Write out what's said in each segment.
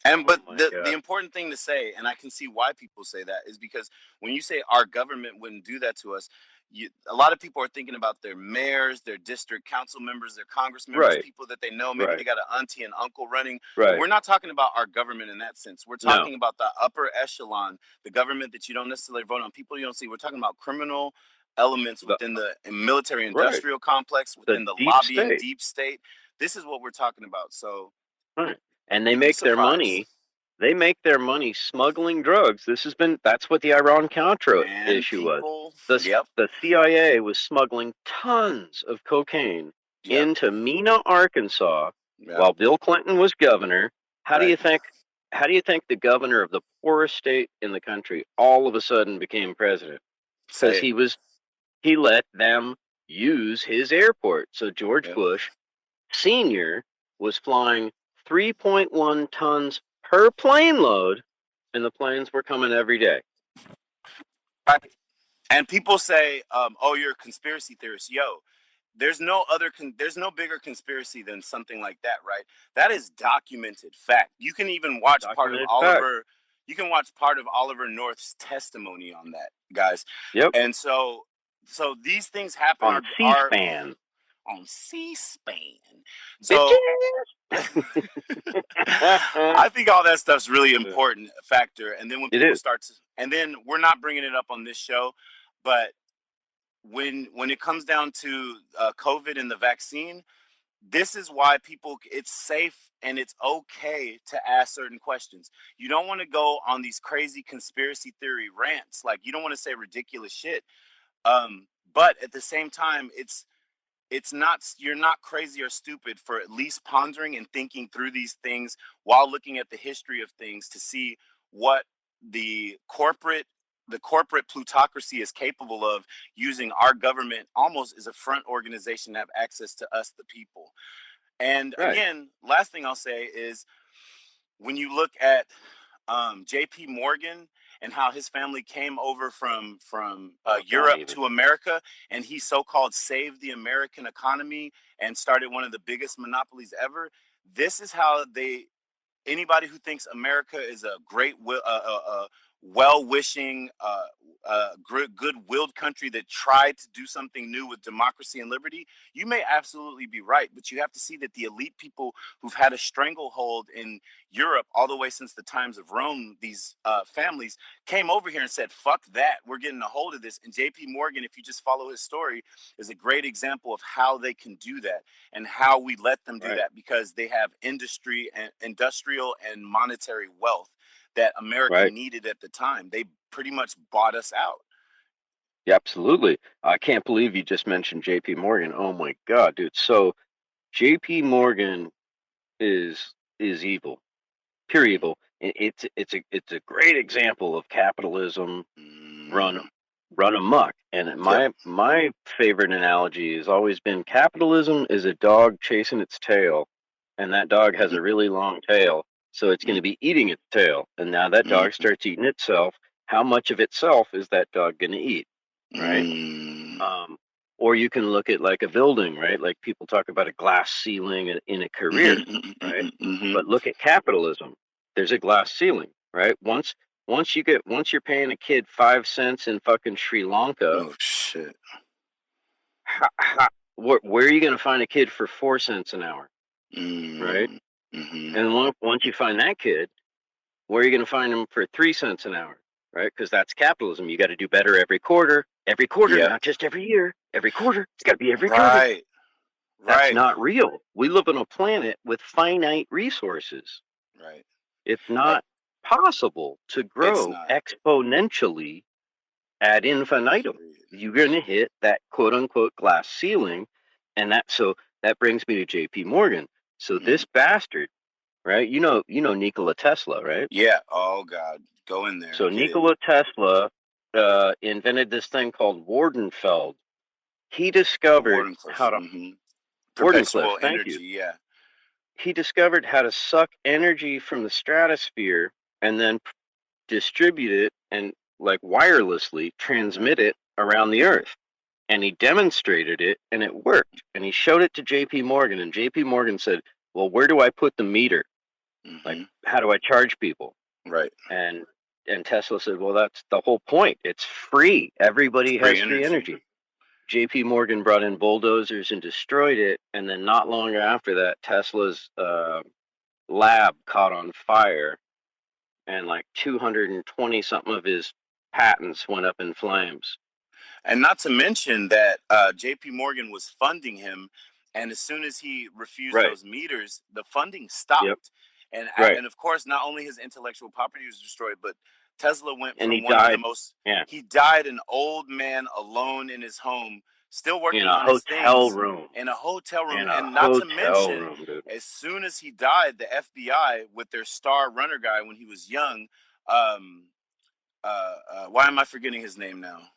And Oh but my the God. important thing to say, and I can see why people say that, is because when you say our government wouldn't do that to us, a lot of people are thinking about their mayors, their district council members, their congress members, Right. people that they know. Maybe they Right. got an auntie and uncle running. Right. We're not talking about our government in that sense. We're No. talking about the upper echelon, the government that you don't necessarily vote on, people you don't see. We're talking about criminal elements The, within the military right. industrial complex, The within the deep lobbying state. deep state. This is what we're talking about. So Right. And they you'd be make their surprised. money. They make their money smuggling drugs. That's what the Iran-Contra Man, issue was. people. The, Yep. the CIA was smuggling tons of cocaine Yep. into Mena, Arkansas, Yep. while Bill Clinton was governor. How do Right. you think? How do you think the governor of the poorest state in the country all of a sudden became president? Because Say it. he let them use his airport. So George Yep. Bush Sr. was flying 3.1 tons per plane load, and the planes were coming every day. Right. And people say, "Oh, you're a conspiracy theorist." Yo, there's no bigger conspiracy than something like that, right? That is documented fact. You can even watch part of Documented fact. Oliver. You can watch part of Oliver North's testimony on that, guys. Yep. And so these things happen. On Are C-SPAN. on C-SPAN. So Bitches! I think all that stuff's really important factor. And then when It people is. start to, and then we're not bringing it up on this show, but when it comes down to COVID and the vaccine, this is why people, it's safe and it's okay to ask certain questions. You don't want to go on these crazy conspiracy theory rants. Like, you don't want to say ridiculous shit. But at the same time, it's not, you're not crazy or stupid for at least pondering and thinking through these things while looking at the history of things to see what the corporate the corporate plutocracy is capable of using our government almost as a front organization to have access to us the people. And Right. again, last thing I'll say is when you look at J.P. Morgan and how his family came over from Oh, don't Europe even. to America, and he so-called saved the American economy and started one of the biggest monopolies ever. This is how they. Anybody who thinks America is a great, well-wishing, good-willed country that tried to do something new with democracy and liberty, you may absolutely be right. But you have to see that the elite people who've had a stranglehold in Europe all the way since the times of Rome, these families came over here and said, "Fuck that, we're getting a hold of this." And J.P. Morgan, if you just follow his story, is a great example of how they can do that and how we let them do Right. that because they have industry and industrial and monetary wealth that America Right. needed at the time. They pretty much bought us out. Yeah, absolutely. I can't believe you just mentioned J.P. Morgan. Oh my God, dude. So J.P. Morgan is evil. Pure Mm, evil. It's a great example of capitalism run mm, run amok. And yep. my favorite analogy has always been capitalism is a dog chasing its tail, and that dog has Mm, a really long tail, so it's going mm, to be eating its tail. And now that dog mm, starts eating itself. How much of itself is that dog going to eat? Right? mm. Um, or you can look at like a building, right? Like people talk about a glass ceiling in a career, right? Mhm. But look at capitalism. There's a glass ceiling, right? Once you're paying a kid 5 cents in fucking Sri Lanka, Oh shit. where are you going to find a kid for 4 cents an hour, right? Mm, mhm. And once you find that kid, where are you going to find them for 3 cents an hour, right? Because that's capitalism. You got to do better every quarter, Yep. not just every year, every quarter. It's got to be every quarter. Right. That's Right. not real. We live on a planet with finite resources. Right. It's Eh, not possible to It's grow not. exponentially ad infinitum. Period. You're going to hit that quote unquote glass ceiling. And that brings me to JP Morgan. So Mm. this bastard, right? You know Nikola Tesla, right? Yeah. Oh God. Go in there. So Get it. Nikola Tesla invented this thing called Wardenfeld. He The discovered Wardenclyffe. how to Wardenclyffe, Perpetual thank you. energy. Yeah. He discovered how to suck energy from the stratosphere and then distribute it and like wirelessly Right. transmit it around the earth. And he demonstrated it and it worked. And he showed it to JP Morgan and JP Morgan said, "Well, where do I put the meter?" Like, Hmm. how do I charge people? Right. And Tesla said, well, that's the whole point. It's free. Everybody Free has free energy. energy. JP Morgan brought in bulldozers and destroyed it. And then not long after that, Tesla's lab caught on fire, and like 220 something of his patents went up in flames. And not to mention that J.P. Morgan was funding him, and as soon as he refused Right. those meters, the funding Yep. stopped. And Right. and of course, not only his intellectual property was destroyed, but Tesla went And he from one of the died. most. Yeah. He died an old man alone in his home, still In working a on his hotel things room. in a hotel room. In a And not to hotel mention, room, dude. as soon as he died, the FBI with their star runner guy when he was young. Um, why am I forgetting his name now?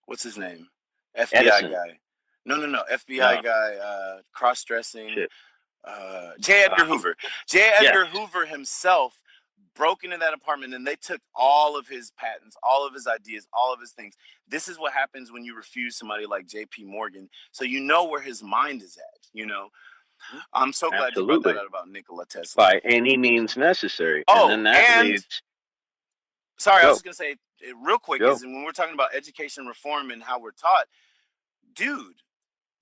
What's his name? FBI Edison. guy. No, no, no. FBI No. guy, cross dressing. Shit. J. Edgar Uh, Hoover. J. yes. Edgar Hoover himself broke into that apartment and they took all of his patents, all of his ideas, all of his things. This is what happens when you refuse somebody like J.P. Morgan. So you know where his mind is at, you know? I'm so glad you brought that Absolutely. out about Nikola Tesla. By any means necessary. And Oh, then that and leads. sorry, I was Go. just going to say real quick Go. is when we're talking about education reform and how we're taught, dude,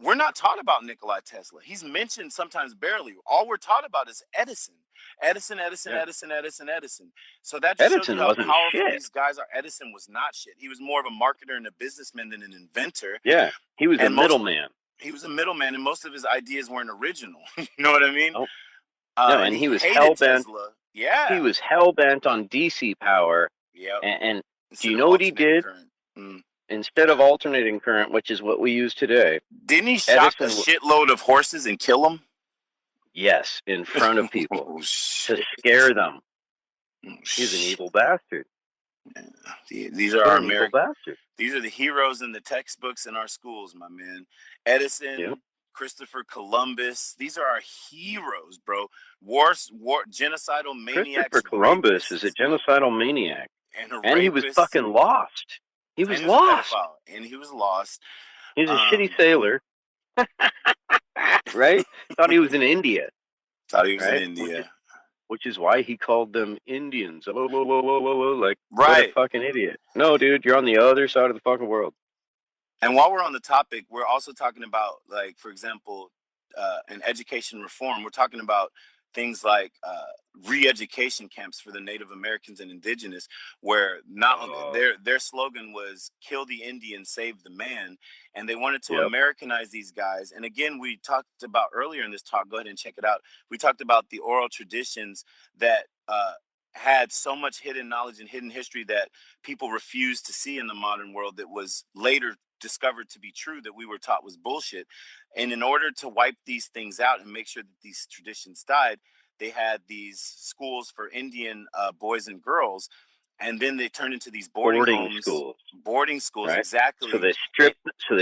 we're not taught about Nikola Tesla. He's mentioned sometimes barely. All we're taught about is Edison. Edison, Edison, Yeah. Edison, Edison, Edison. So that just shows you Edison how wasn't powerful shit. these guys are. Edison was not shit. He was more of a marketer and a businessman than an inventor. Yeah. He was a And most middleman. he was a middleman, and most of his ideas weren't original. You know what I mean? Oh, no, And and he he was hated hell bent. Tesla. He Yeah. was hell bent on DC power. Yep. And do Instead you of know what he alternating did? current. Mm. Instead of alternating current, which is what we use today, Didn't he shock a Edison, shitload of horses and kill them? yes, in front of people Oh to shit. scare them. Oh, He's an shit. evil bastard. These are What our an evil American. bastard. These are the heroes in the textbooks in our schools, my man. Yep. Edison, Christopher Columbus. These are our heroes, bro. War, genocidal Christopher maniacs, Columbus is a rapists, genocidal maniac. and And he was rapists. fucking lost. He And was he was a lost. pedophile, and he was lost. He's a shitty Um, sailor, right? Thought he was in India, thought he was in right? Which is India. which is why he called them Indians. Like, what a Right. fucking idiot. No, dude, you're on the other side of the fucking world. And while we're on the topic, we're also talking about, like, for example, in education reform, we're talking about things like re-education camps for the Native Americans and Indigenous, where not Oh, their slogan was "Kill the Indian, save the man," and they wanted to yep. Americanize these guys. And again, we talked about earlier in this talk. Go ahead and check it out. We talked about the oral traditions that. Had so much hidden knowledge and hidden history that people refused to see in the modern world that was later discovered to be true that we were taught was bullshit. And in order to wipe these things out and make sure that these traditions died, they had these schools for Indian boys and girls, and then they turned into these boarding Boarding homes, schools, boarding schools. right? So Exactly. they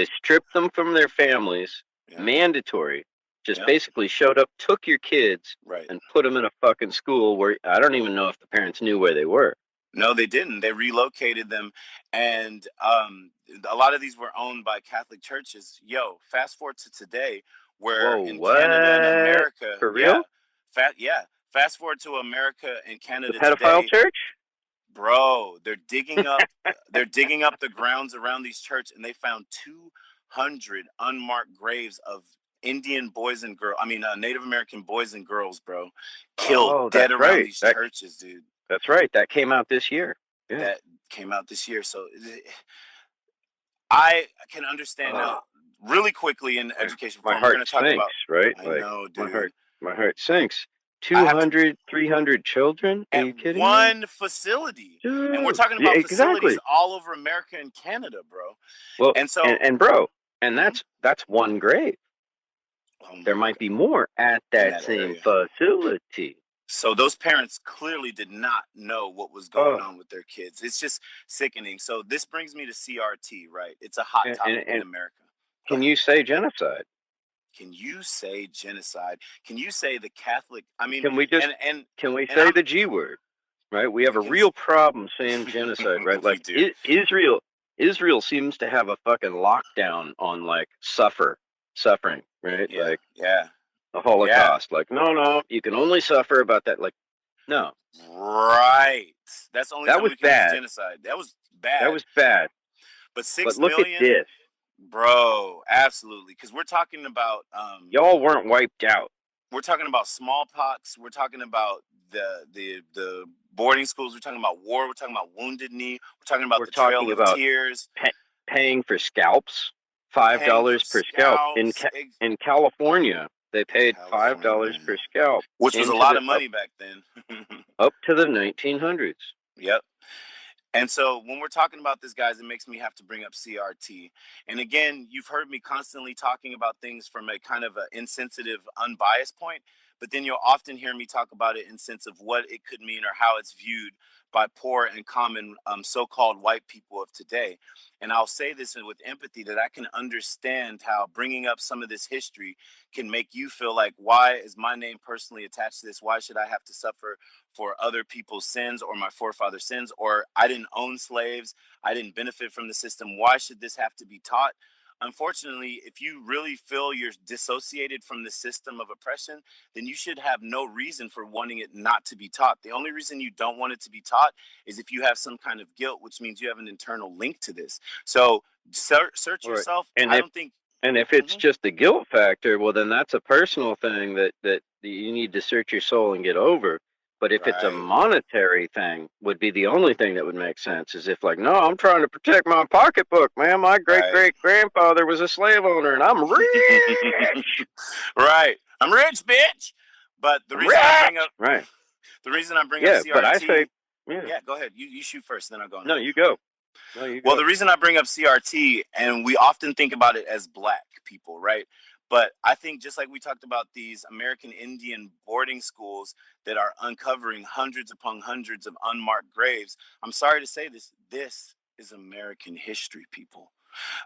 It, stripped them from their families, yeah, mandatory. Just yeah, basically showed up, took your kids, right. and put them in a fucking school where I don't even know if the parents knew where they were. No, they didn't. They relocated them, and a lot of these were owned by Catholic churches. Yo, fast forward to today, where Whoa, in Canada and what? America, For yeah, real? yeah, fast forward to America and The Canada pedophile today, church? bro. They're digging up the grounds around these churches, and they found 200 unmarked graves of Indian boys and girls. I mean, Native American boys and girls, bro, killed Oh, dead that's around right. these churches, dude. That's right. That came out this year. Yeah. That came out this year. So I can understand now. Oh, Really quickly in my, education my reform, we're heart going to talk sinks, about. right? I Like know, my dude. heart sinks. I have to 200, 300 children? Are at you kidding me? one facility, and we're Dude. talking Yeah, about facilities exactly. all over America and Canada, bro. Well, And so, and bro, and mhm. that's one grave. Oh There my might god, be more at in that that same area. facility. So those parents clearly did not know what was going Oh, on with their kids. It's just sickening. So this brings me to CRT, right? It's a hot topic in and America. Go can ahead. you say genocide? Can you say genocide? Can you say the Catholic? I mean, Can we just and and can we and say I'm the G word? Right? We have we a can. real problem saying genocide, right? We Like do. Israel seems to have a fucking lockdown on like suffering, right? Yeah, Like yeah, the yeah. Holocaust. Like, no, you can only suffer about that. Like, No, Right. That's the only that time was we can use bad. genocide. That was That bad. was bad. But But six look at million, this. bro, absolutely. Because Y'all weren't wiped out. we're talking about smallpox. We're talking about the boarding schools. We're talking about war. We're talking about Wounded Knee. We're talking about We're the Trail talking of about Tears, paying for scalps, five paying for dollars per scalp scalps in California. They in paid $5 California, per scalp which was a into lot the of money back then. up to the 1900s. Yep. And so when we're talking about this, guys, it makes me have to bring up CRT. And again, you've heard me constantly talking about things from a kind of an insensitive, unbiased point, but then you'll often hear me talk about it in sense of what it could mean or how it's viewed by poor and common so-called white people of today. And I'll say this with empathy that I can understand how bringing up some of this history can make you feel like, why is my name personally attached to this? Why should I have to suffer for other people's sins or my forefathers' sins? Or I didn't own slaves, I didn't benefit from the system. Why should this have to be taught? Unfortunately, if you really feel you're dissociated from the system of oppression, then you should have no reason for wanting it not to be taught. The only reason you don't want it to be taught is if you have some kind of guilt, which means you have an internal link to this. So search Right. yourself. And I if don't think. and if it's Mhm. just the guilt factor, well, then that's a personal thing that you need to search your soul and get over. But if it's a Right. monetary thing, would be the only thing that would make sense. Is if like, no, I'm trying to protect my pocketbook, man. My great Right. great grandfather was a slave owner, and I'm rich. Right. I'm rich, bitch. But the I'm reason I bring rich. up Right. the reason I bring up Yeah. But I say, CRT, yeah. yeah, go ahead. You shoot first, then I'll go No, next. you go. No, you Well, go. the reason I bring up CRT, and we often think about it as black people, right? But I think just like we talked about these American Indian boarding schools that are uncovering hundreds upon hundreds of unmarked graves, I'm sorry to say this, this is American history, people.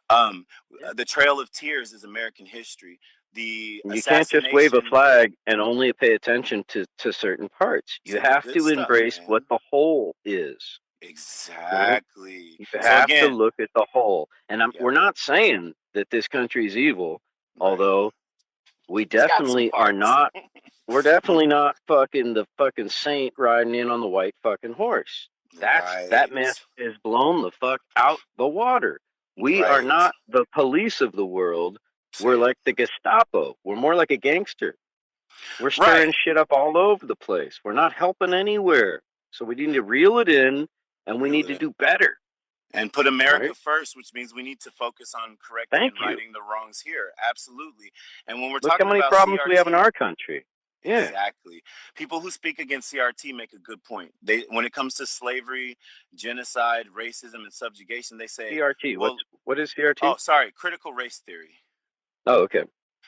Um, Yeah. the Trail of Tears is American history. The You can't just wave a assassination, flag and only pay attention to certain parts. You to the have good to stuff, embrace what man. the whole is. Right? Exactly. You So have to again, look at the whole. And yep, we're not saying that this country is evil, right. although we It's got some definitely are parts. not. We're definitely not fucking the fucking saint riding in on the white fucking horse. That Right. myth is blown the fuck out the water. We are Right. not the police of the world. We're Say it. like the Gestapo. We're more like a gangster. We're stirring Right. shit up all over the place. We're not helping anywhere. So we need to reel it in and we Reel need it to in. do better. And put America Right? first, which means we need to focus on correcting Thank and you. righting the wrongs here. Absolutely. And when we're Look how talking many about problems we have in CRT, our country. Yeah. exactly. People who speak against CRT make a good point. They, when it comes to slavery, genocide, racism, and subjugation, they say, CRT. well, What is oh, CRT? sorry, critical race theory. Oh, okay.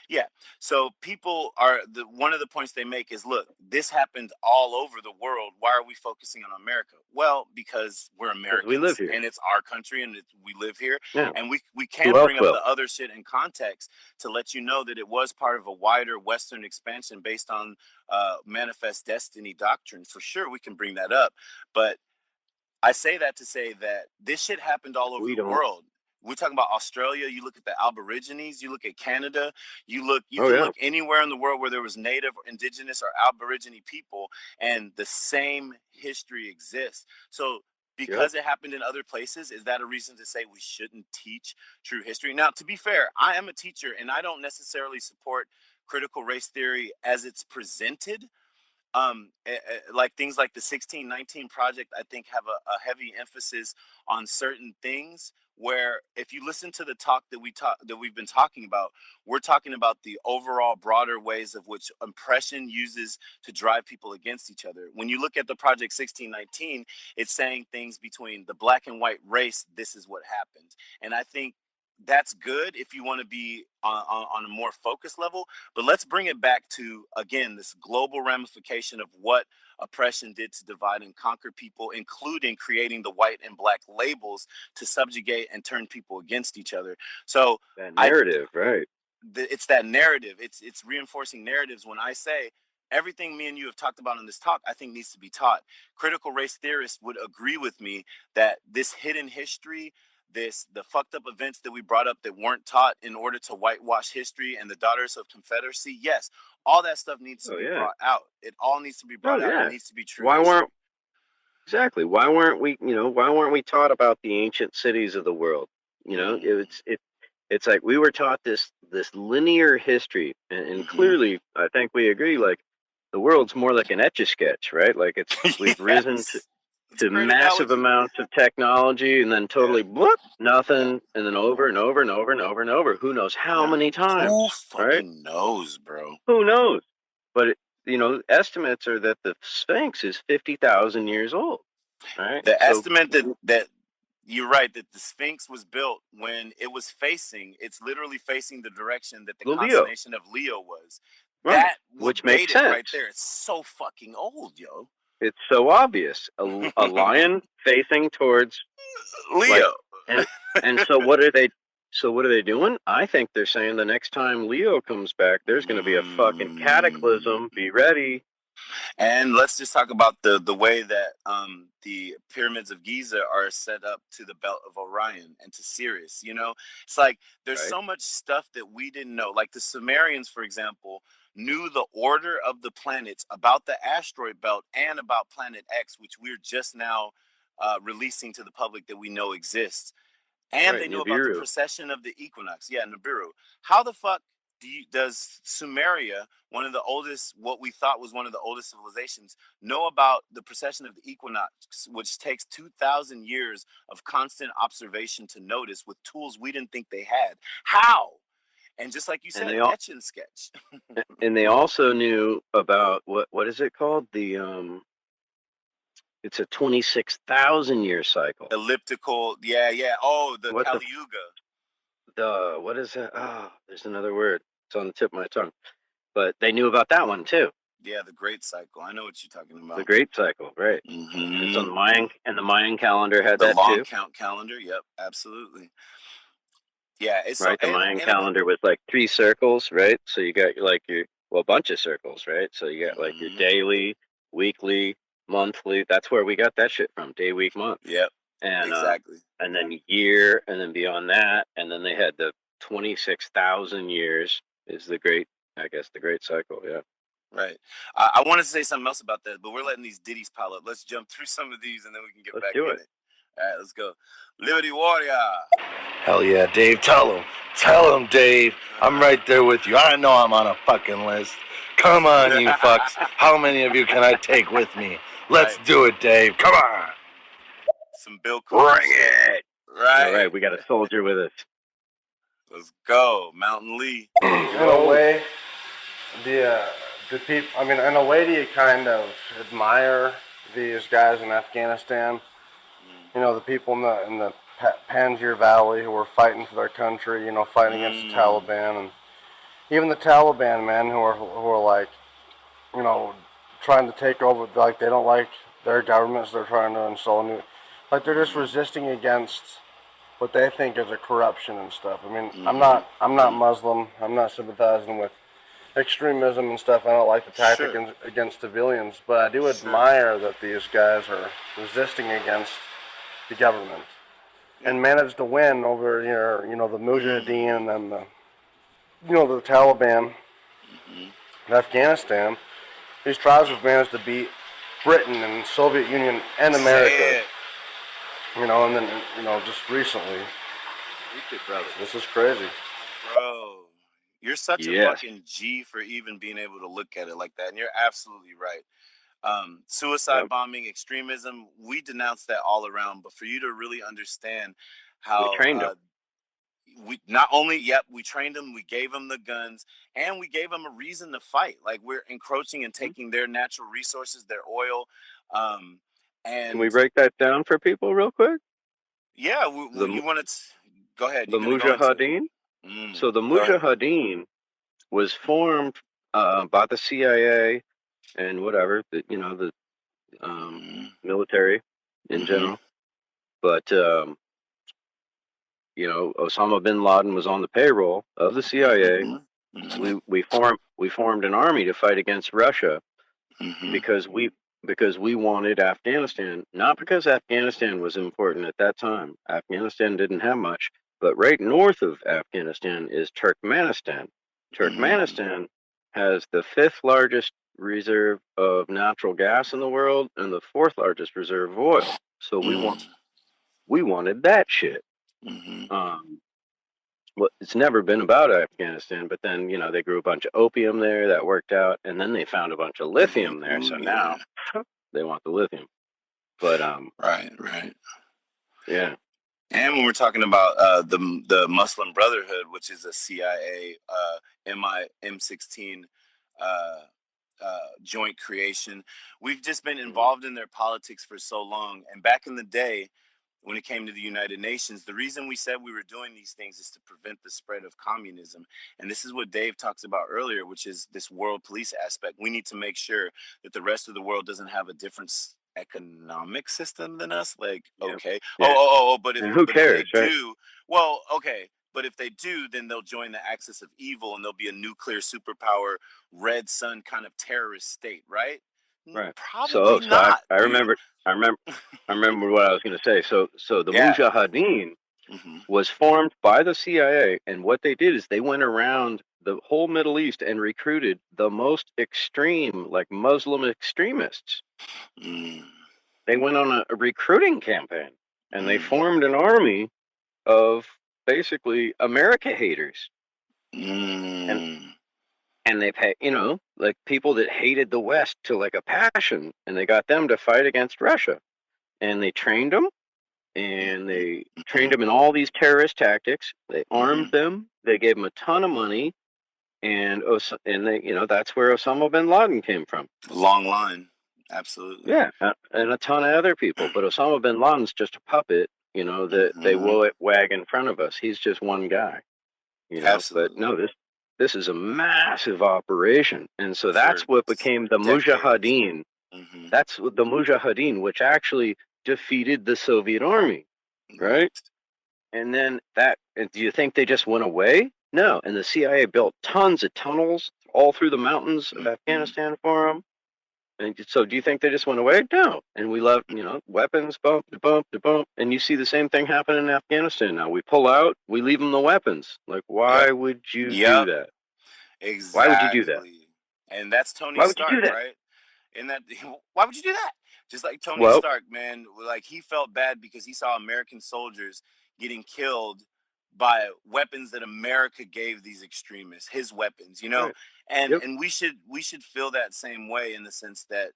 Yeah. So people are one of the points they make is, look, this happened all over the world. Why are we focusing on America? Well, because we're Because we live Americans here. and it's our country and we live here, Yeah. and we Who can else bring up will? the other shit in context to let you know that it was part of a wider Western expansion based on manifest destiny doctrine. For sure, we can bring that up, but I say that to say that this shit happened all over We the don't. world. We're talking about Australia. You look at the Aborigines. You look at Canada. You Oh, can yeah. look anywhere in the world where there was Native, or Indigenous, or Aborigine people, and the same history exists. So, Yep. because it happened in other places, is that a reason to say we shouldn't teach true history? Now, to be fair, I am a teacher, and I don't necessarily support critical race theory as it's presented. Like things like the 1619 project, I think have a heavy emphasis on certain things, where if you listen to the talk that we've been talking about, we're talking about the overall broader ways of which oppression uses to drive people against each other. When you look at the project 1619, it's saying things between the black and white race, this is what happened. And I think that's good if you want to be on a more focused level, but let's bring it back to, again, this global ramification of what oppression did to divide and conquer people, including creating the white and black labels to subjugate and turn people against each other. So That I, narrative, right? it's that narrative. It's reinforcing narratives. When I say everything me and you have talked about in this talk, I think needs to be taught. Critical race theorists would agree with me that this hidden history, the fucked up events that we brought up that weren't taught in order to whitewash history and the Daughters of Confederacy. Yes, all that stuff needs to Oh be yeah. brought out. It all needs to be Oh brought out. It yeah. needs to be true Why history. weren't exactly? Why weren't we? Why weren't we taught about the ancient cities of the world? Mm. It's like we were taught this linear history, and Mm-hmm. clearly, I think we agree. Like the world's more like an etch a sketch, right? Like we've risen Yes, it's a to great massive analogy. amounts of technology, and then Yeah, totally bloop, yeah. nothing, and then over and over and over and over and over. Who knows how Yeah. many Who times, right? fucking knows, bro? Who knows? But estimates are that the Sphinx is 50,000 years old, right? The So estimate that you're right that the Sphinx was built when it was facing. It's literally facing the direction that the the Leo, constellation of Leo was. right? That Which would makes date it right sense. there. It's so fucking old, yo. It's so obvious. A lion facing towards like, Leo. and so what are they? So what are they doing? I think they're saying the next time Leo comes back, there's going to be a fucking Mm. cataclysm. Be ready. And let's just talk about the way that the pyramids of Giza are set up to the belt of Orion and to Sirius. It's like there's Right. so much stuff that we didn't know. Like the Sumerians, for example, knew the order of the planets, about the asteroid belt, and about Planet X, which we're just now releasing to the public that we know exists. And Right. they knew about the Nibiru. precession of the equinox. Yeah, Nibiru. How the fuck does Sumeria, one of the oldest, what we thought was one of the oldest civilizations, know about the precession of the equinox, which takes 2,000 years of constant observation to notice with tools we didn't think they had? How? And just like you And said, they all etch and sketch. and they also knew about what is it called? It's a 26,000 year cycle. Elliptical. Yeah, yeah. Oh, the What Kali Yuga. the what is that? Ah, oh, there's another word. It's on the tip of my tongue. But they knew about that one too. Yeah, the Great Cycle. I know what you're talking The about. Great Cycle, right? It's on Mm-hmm. the Mayan, and the Mayan calendar had The that long too, count calendar. Yep, absolutely. Yeah, it's so right? The Mayan and it. calendar was like 3 circles, right? So you got like your well, bunch of circles, right? So you got like your Mm-hmm. daily, weekly, monthly. That's where we got that shit from, day, week, month. Yep, And exactly. then year, and then beyond that, and then they had the 26,000 years is I guess the Great Cycle. Yeah, Right. I wanted to say something else about that, but we're letting these ditties pile up. Let's jump through some of these and then we can get let's back do in it. it. All right, let's go. Liberty Warrior. Hell yeah, Dave, tell him. Tell him, Dave. I'm right there with you. I know I'm on a fucking list. Come on, you fucks. How many of you can I take with me? Let's Right. do it, Dave. Come on. Some Bill Cooper Bring shit. it! All Right. right, we got a soldier with us. Let's go. Mountain Lee. In a way, the people. I mean, in a way, do you kind of admire these guys in Afghanistan? You know, the people in the Panjshir Valley who were fighting for their country. You know, fighting against the Taliban, and even the Taliban men who are like, you know, trying to take over. Like they don't like their governments. They're trying to install new. Like they're just resisting against what they think is a corruption and stuff. I mean, I'm not Muslim. I'm not sympathizing with extremism and stuff. I don't like the tactic Sure. against civilians, but I do Sure. admire that these guys are resisting against the government and managed to win over the Mujahideen and then the Taliban in Afghanistan. These tribes have managed to beat Britain and Soviet Union and America. Say it. And then just recently. This is crazy. Bro, you're such a Yes, fucking G for even being able to look at it like that. And you're absolutely right. Suicide yep. bombing, extremism, we denounce that all around. But for you to really understand We how trained him. we not only, yep, we trained them, we gave them the guns, and we gave them a reason to fight. Like we're encroaching and taking their natural resources, their oil. Um, Can we and break that down for people real quick? yeah, The you want to go ahead. the You're going to go into it. Mujahideen. So the Go ahead. Mujahideen was formed by the CIA and whatever the Mm-hmm. military in Mm-hmm. general. But Osama bin Laden was on the payroll of the CIA. Mm-hmm. Mm-hmm. We formed an army to fight against Russia Mm-hmm. because because we wanted Afghanistan, not because Afghanistan was important at that time. Afghanistan didn't have much, but right north of Afghanistan is Turkmenistan. Mm, Turkmenistan has the fifth largest reserve of natural gas in the world and the fourth largest reserve of oil. So mm, we wanted that shit. mm-hmm, Um, well, it's never been about Afghanistan, but then they grew a bunch of opium there that worked out, and then they found a bunch of lithium there. ooh, So yeah, now they want the lithium. But right, right. yeah, And when we're talking about the Muslim Brotherhood, which is a CIA M16 uh, joint creation, we've just been mhm, involved in their politics for so long. And back in the day, when it came to the United Nations, the reason we said we were doing these things is to prevent the spread of communism. And this is what Dave talks about earlier, which is this world police aspect. We need to make sure that the rest of the world doesn't have a different economic system than us. Like, yeah, okay, yeah. but And who if they cares, right? do, well, okay. But if they do, then they'll join the axis of evil and there'll be a nuclear superpower, red sun kind of terrorist state, right? Right. Probably So not, I dude. remember I remember I remember what I was going to say. So the Yeah. Mujahideen Hmm. was formed by the CIA, and what they did is they went around the whole Middle East and recruited the most extreme, like Muslim extremists. Mm, They went on a recruiting campaign, and they mm, formed an army of basically America haters. And mm, they've had, like people that hated the West to like a passion, and they got them to fight against Russia. And they trained them, mm, and mm, they trained mm, them in all these terrorist tactics. They armed mm. them. They gave them a ton of money, and they, that's where Osama bin Laden came from. Long line. Absolutely. Yeah, and a ton of other people. But Osama bin Laden's just a puppet, that they Hmm. will wag in front of us. He's just one guy. But Absolutely. no, this is a massive operation, and so For that's what became the decades. Mujahideen. Hmm. That's what the Mujahideen, which actually defeated the Soviet army, right? Right. And then do you think they just went away? No, and the CIA built tons of tunnels all through the mountains of Hmm. Afghanistan for them. And so, do you think they just went away? No. And we left, weapons, bump to bump to bump. And you see the same thing happen in Afghanistan now. We pull out, we leave them the weapons. Like, Yep. why would you do Yep. that? Why would you do that? Exactly. And that's Tony Why would you do Stark, that? right? And that, why would you do that? Just like Tony Well, Stark, man, like he felt bad because he saw American soldiers getting killed by weapons that America gave these extremists, his weapons, right. and Yep. we should feel that same way in the sense that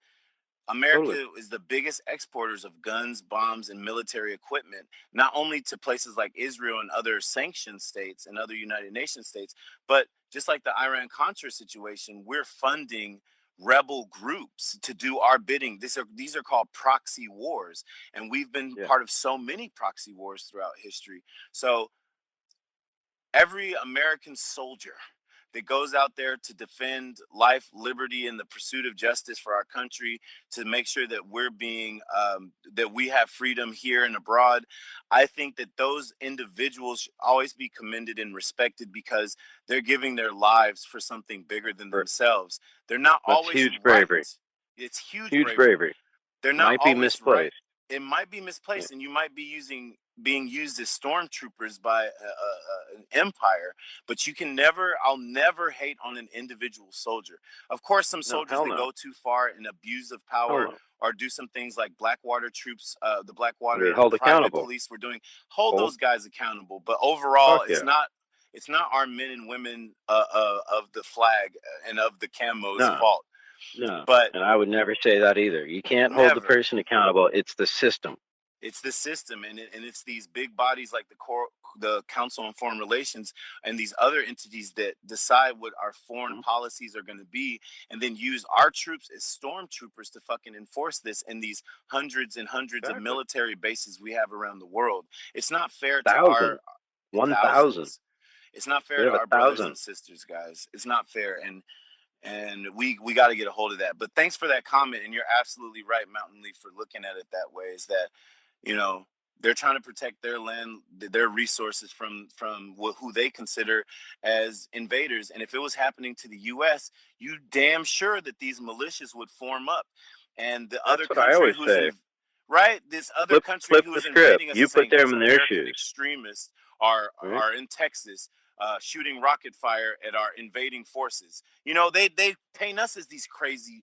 America Totally. is the biggest exporters of guns, bombs, and military equipment, not only to places like Israel and other sanctioned states and other United Nations states, but just like the Iran Contra situation, we're funding rebel groups to do our bidding. These are called proxy wars, and we've been Yeah. part of so many proxy wars throughout history. So every American soldier that goes out there to defend life, liberty, and the pursuit of justice for our country, to make sure that that we have freedom here and abroad. I think that those individuals should always be commended and respected because they're giving their lives for something bigger than For, themselves. They're not that's always huge right. bravery. It's huge Huge bravery. bravery. They're not Might be always right. misplaced. It might be Yeah. misplaced, and you might be being used as stormtroopers by an empire. But you can never, I'll never hate on an individual soldier. Of course, some No, soldiers hell that no. go too far and abuse of Hell power no. or do some things like Blackwater troops, the Blackwater They're held private accountable. police were doing. Hold Hold. those guys accountable. But overall, Fuck yeah. it's not our men and women of the flag and of the camos No. fault. No. But And I would never say that either. You can't hold the never. person accountable. It's the system. It's the system, and it's these big bodies like the Council on Foreign Relations and these other entities that decide what our foreign Mhm. policies are going to be, and then use our troops as stormtroopers to fucking enforce this in these hundreds and hundreds of Exactly. military bases we have around the world. It's not fair to our 1,000. 1,000. thousands. It's not We fair to have a our brothers thousand. and sisters, guys. It's not fair, and we got to get a hold of that. But thanks for that comment, and you're absolutely right, Mountain Leaf, for looking at it that way. Is that you know they're trying to protect their land, their resources from who they consider as invaders. And if it was happening to the U.S., you damn sure that these militias would form up. and the That's other what I country always who's say. in, right, this other country Flip who the is script. invading us You is put saying these them in their American shoes. extremists are Right? in Texas shooting rocket fire at our invading forces. You know, they paint us as these crazy,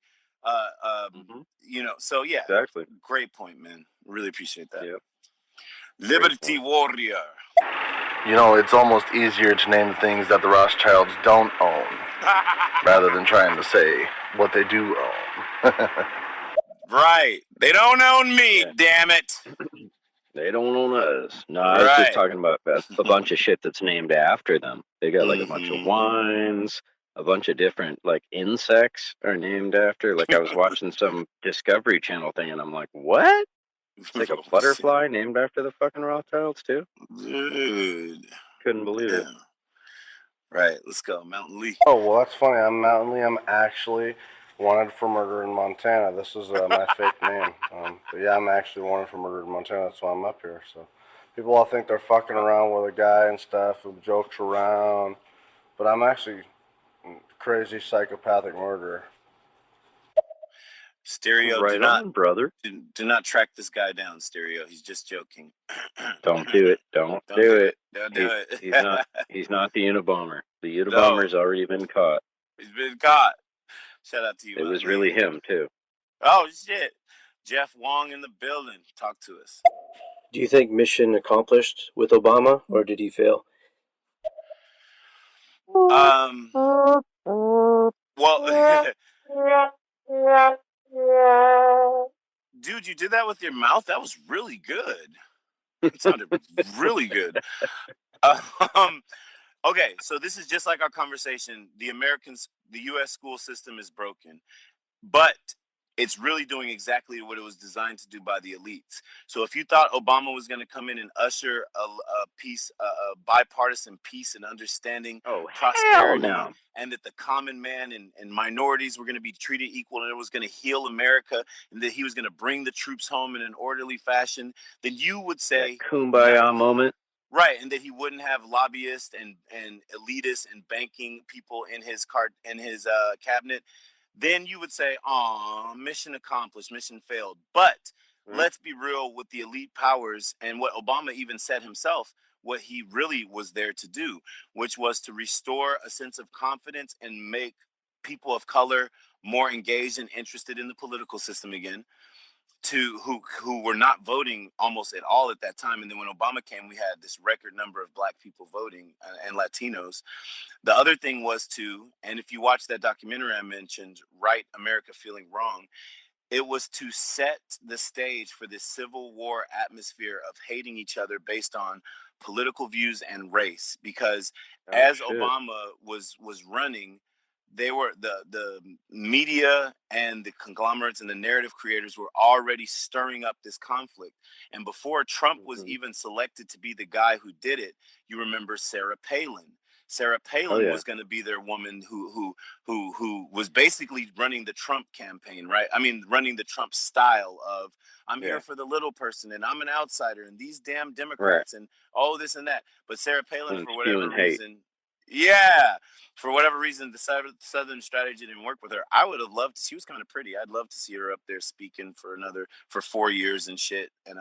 you know. So yeah, Exactly. great point, man. Really appreciate that. Yep. Liberty Warrior. You know, it's almost easier to name things that the Rothschilds don't own rather than trying to say what they do own. Right. They don't own me, Yeah. damn it. They don't own us. No, I was just Right. talking about a bunch of shit that's named after them. They got like a bunch of Mm-hmm. wines, a bunch of different like insects are named after. Like I was watching some Discovery Channel thing, and I'm like, what? It's like a Oh, butterfly named after the fucking Rothschilds too. dude. Couldn't believe it. Damn. Right. Let's go, Mountain Lee. Oh, well, that's funny. I'm Mountain Lee. I'm actually wanted for murder in Montana. This is my fake name. But yeah, I'm actually wanted for murder in Montana. That's why I'm up here. So people all think they're fucking around with a guy and stuff who jokes around. But I'm actually crazy psychopathic murderer. Stereo, Right on, brother. do not track this guy down, Stereo. He's just joking. Don't do it. Don't Don't do do it. it. Don't do it. He's not the Unabomber. The No, Unabomber's already been caught. he's been caught. Shout out to you, It was Mountain Lee. really him too. Oh shit. Jeff Wong in the building. Talk to us. Do you think mission accomplished with Obama, or did he fail? Well, dude, you did that with your mouth. That was really good. It sounded really good. Okay, so this is just like our conversation. The U.S. school system is broken, but it's really doing exactly what it was designed to do by the elites. So if you thought Obama was going to come in and usher a peace, a bipartisan peace and understanding, Oh, hell prosperity, no. and that the common man and minorities were going to be treated equal and it was going to heal America and that he was going to bring the troops home in an orderly fashion, then you would That say, kumbaya moment. right, and that he wouldn't have lobbyists and elitists and banking people in his cabinet, then you would say, "Oh, mission accomplished, mission failed." But Right. let's be real with the elite powers and what Obama even said himself, what he really was there to do, which was to restore a sense of confidence and make people of color more engaged and interested in the political system again, to who were not voting almost at all at that time. And then when Obama came, we had this record number of black people voting and Latinos. The other thing was to, and if you watch that documentary I mentioned, Right America Feeling Wrong, it was to set the stage for this civil war atmosphere of hating each other based on political views and race. Because Oh, as shit. Obama was running, they were the media and the conglomerates and the narrative creators were already stirring up this conflict. And before Trump was even selected to be the guy who did it, you remember Sarah Palin. Sarah Palin yeah. was going to be their woman who was basically running the Trump campaign, right? I mean, running the Trump style of I'm here for the little person and I'm an outsider and these damn Democrats and all this and that. But Sarah Palin, And for whatever spewing hate. reason, for whatever reason, the Southern strategy didn't work with her. I would have loved to. She was kind of pretty. I'd love to see her up there speaking for 4 years and shit. And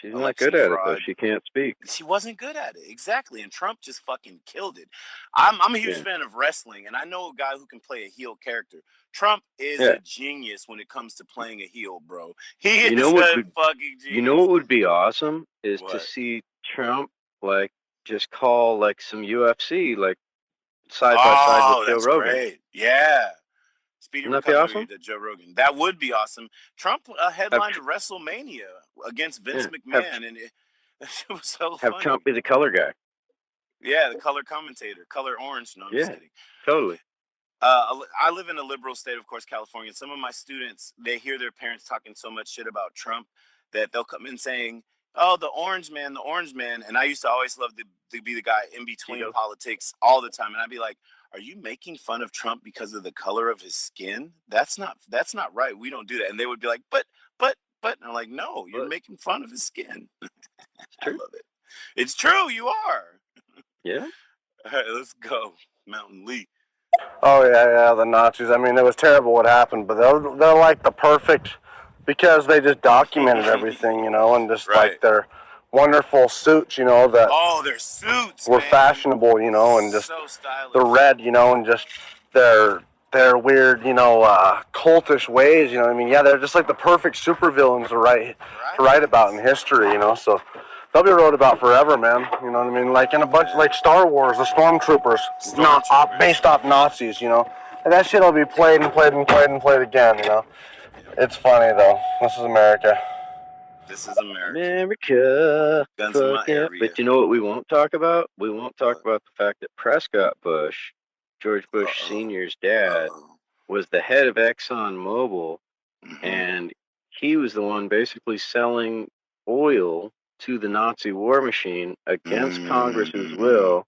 She's not election good at it though. fraud. She can't speak. She wasn't good at it, exactly, and Trump just fucking killed it. I'm a huge Yeah. fan of wrestling, and I know a guy who can play a heel character. Trump is Yeah. a genius when it comes to playing a heel, bro. He You know is what a would- fucking genius. You know what would be awesome is to What? see Trump like just call like some UFC like side by side with Joe That's Rogan. great. Yeah. Speedy Wouldn't that be recovery awesome? to Joe Rogan. That would be awesome. Trump headlined WrestleMania against Vince McMahon, and it was so Have funny. Trump be the color guy. Yeah, the color commentator, color orange. No, I'm just kidding. Totally. I live in a liberal state, of course, California. Some of my students, they hear their parents talking so much shit about Trump that they'll come in saying, "Oh, the orange man, the orange man." And I used to always love to be the guy in between politics all the time. And I'd be like, "Are you making fun of Trump because of the color of his skin? That's not right. We don't do that." And they would be like, "But." And I'm like, "No, you're making fun of his skin." I love it. It's true. You are. Yeah. All right, let's go, Mountain Lee. Oh yeah, the Nazis. I mean, it was terrible what happened, but they're like the perfect, because they just documented everything, and just Right. like their wonderful suits, that Oh, their suits, were man. fashionable, and just So the stylish. red, and just their their weird, cultish ways, I mean, yeah, they're just like the perfect supervillains to write about in history, So they'll be wrote about forever, man. You know what I mean? Like in a bunch like Star Wars, the stormtroopers, not based off Nazis, And that shit'll be played and played and played and played again, It's funny though. This is America. This is America. America. Guns in Fuck my yeah. area. But you know what we won't talk about? We won't talk What? about the fact that Prescott Bush, George Bush Uh-oh. Sr.'s dad, Uh-oh. was the head of ExxonMobil, Mm-hmm. and he was the one basically selling oil to the Nazi war machine against Congress's Mm-hmm. will,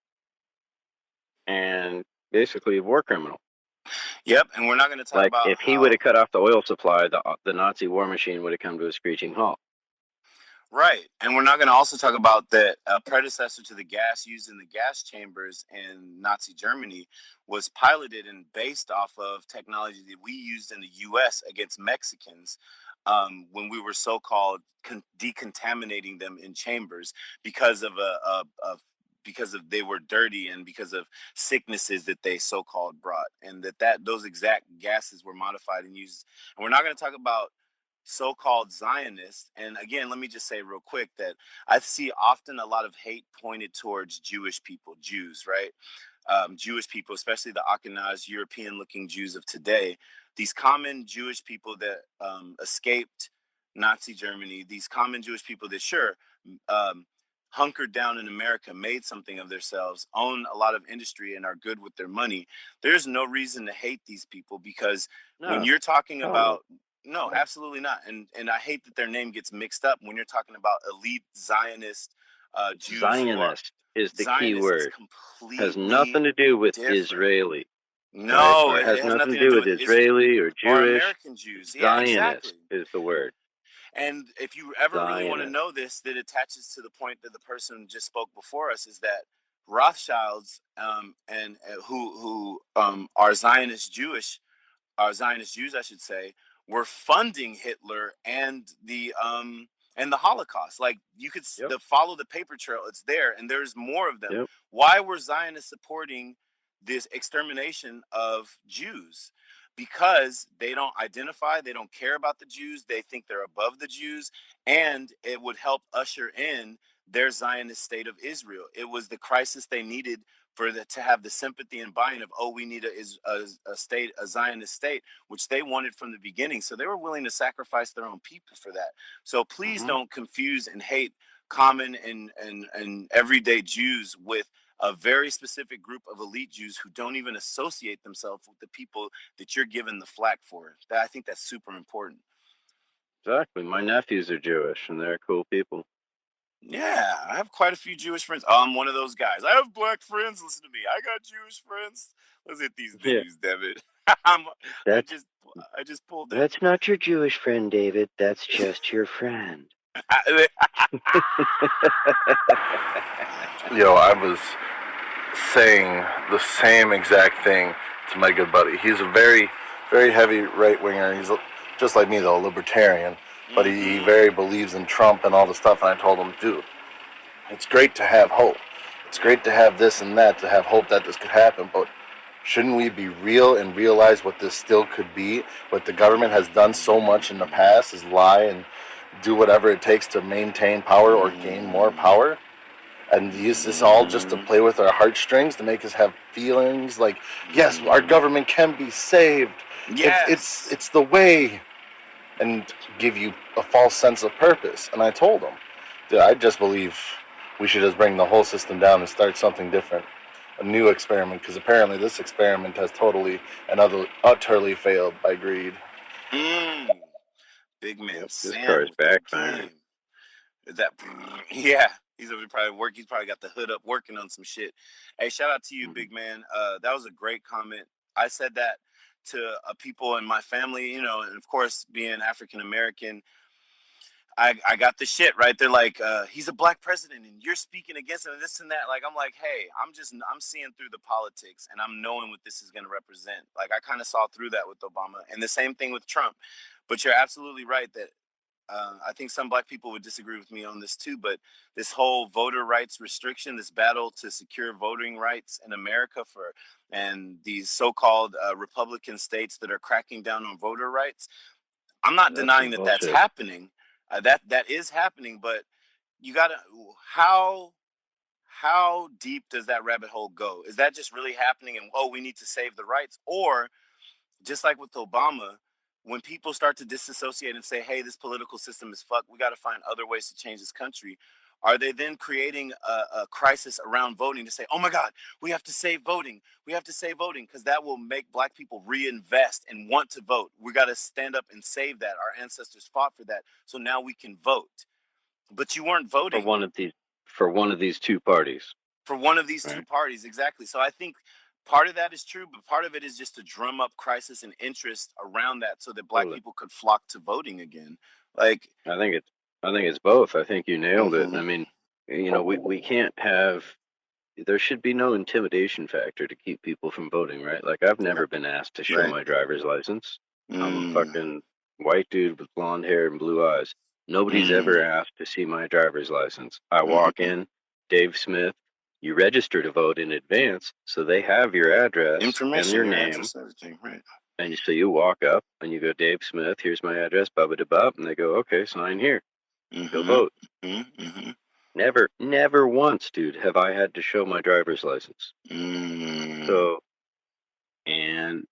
and basically a war criminal. Yep, and we're not going to talk Like about if he would how. have cut off the oil supply, the Nazi war machine would have come to a screeching halt. Right. And we're not going to also talk about that a predecessor to the gas used in the gas chambers in Nazi Germany was piloted and based off of technology that we used in the U.S. against Mexicans when we were so-called decontaminating them in chambers because of because of they were dirty and because of sicknesses that they so-called brought, and that those exact gases were modified and used. And we're not going to talk about so-called Zionists. And again, let me just say real quick that I see often a lot of hate pointed towards Jewish people, Jews, right? Jewish people, especially the Ashkenaz European-looking Jews of today. These common Jewish people that escaped Nazi Germany, these common Jewish people that sure um, hunkered down in America, made something of themselves, own a lot of industry, and are good with their money. There's no reason to hate these people because when No, you're talking hell no. about no, absolutely not. And I hate that their name gets mixed up when you're talking about elite Zionist Jews who are Zionist is the key Zionist is word. Has nothing completely to do with different. Israeli, right? No, Or it it has has nothing nothing to to do do with with is Israeli or or Jewish. American Jews. Yeah, Zionist exactly. is the word. And if you ever really want to Zionist. know this, that attaches to the point that the person just spoke before us is that Rothschilds and who are Zionist Jews, I should say, were funding Hitler and the Holocaust. Like you could Yep. follow the paper trail; it's there, and there's more of them. Yep. Why were Zionists supporting this extermination of Jews? Because they don't identify, they don't care about the Jews, they think they're above the Jews, and it would help usher in their Zionist state of Israel. It was the crisis they needed to have the sympathy and buy-in of, oh, we need a Zionist state, which they wanted from the beginning. So they were willing to sacrifice their own people for that. So please Mm-hmm. don't confuse and hate common and everyday Jews with a very specific group of elite Jews who don't even associate themselves with the people that you're giving the flack for. That I think that's super important. Exactly. My nephews are Jewish, and they're cool people. Yeah, I have quite a few Jewish friends. I'm one of those guys. I have black friends. Listen to me. I got Jewish friends. Let's hit these Yeah. niggas, damn it. I'm, I That's just I just pulled it. that's not your Jewish friend, David. That's just your friend. Yo, I was saying the same exact thing to my good buddy. He's a very, very heavy right winger. He's just like me, though, a libertarian. But he very believes in Trump and all the stuff. And I told him, dude, it's great to have hope. It's great to have this and that, to have hope that this could happen. But shouldn't we be real and realize what this still could be? What the government has done so much in the past is lie and do whatever it takes to maintain power or gain more power, and use this all just to play with our heartstrings to make us have feelings like, yes, our government can be saved. Yes. It's the way, and give you a false sense of purpose. And I told him, dude, I just believe we should just bring the whole system down and start something different, a new experiment, because apparently this experiment has totally and utterly failed by greed. Big man Yep. This car Sam is with the backfiring. game. Is that yeah? He's probably work. He's probably got the hood up working on some shit. Hey, shout out to you, Mm-hmm. big man. That was a great comment. I said that to people in my family, and of course, being African American, I got the shit right. They're like, he's a black president, and you're speaking against him, and this and that. Like, I'm like, hey, I'm seeing through the politics, and I'm knowing what this is going to represent. Like, I kind of saw through that with Obama, and the same thing with Trump. But you're absolutely right that I think some black people would disagree with me on this too. But this whole voter rights restriction, this battle to secure voting rights in America and these so-called Republican states that are cracking down on voter rights. I'm not That's denying some that that's bullshit. happening. That is happening, but you gotta how how deep does that rabbit hole go? Is that just really happening? And we need to save the rights, or just like with Obama, when people start to disassociate and say, "Hey, this political system is fucked. We got to find other ways to change this country." Are they then creating a crisis around voting to say, "Oh my God, we have to save voting. We have to save voting because that will make black people reinvest and want to vote. We got to stand up and save that. Our ancestors fought for that, so now we can vote." But you weren't For voting one of these two parties, for one of these two right? parties, exactly. So I think part of that is true, but part of it is just to drum up crisis and interest around that so that black Totally. people could flock to voting again. Like, I think it's I think it's both. I think you nailed it. mm-hmm, I mean, we can't have there should be no intimidation factor to keep people from voting, right? Like I've right, never been asked to show right. my driver's license. I'm a Mm, fucking white dude with blonde hair and blue eyes. Nobody's mm, ever asked to see my driver's license. I walk mm-hmm. in, Dave Smith, you register to vote in advance, so they have your address and Information, your your name. address, everything, right? And so you walk up and you go, Dave Smith, here's my address, bubba da bub, and they go, okay, sign here, go Mm-hmm, vote. mm-hmm, Never once, dude, have I had to show my driver's license. mm. So, and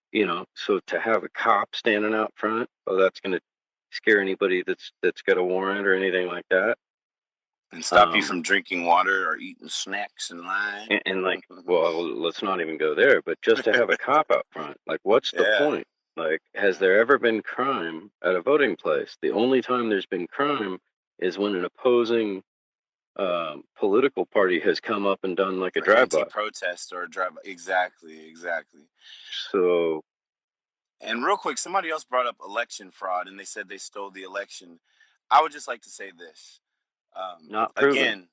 so to have a cop standing out front, well, that's going to scare anybody that's got a warrant or anything like that. And stop you Um, from drinking water or eating snacks in line. and like, well, let's not even go there, but just to have a cop out front, like, what's the Yeah, point? Like, has yeah, there ever been crime at a voting place? The only time there's been crime is when an opposing political party has come up and done like a or drive-by. anti-protest or drive. Exactly, exactly. So, And real quick, somebody else brought up election fraud, and they said they stole the election. I would just like to say this. not proven. Again,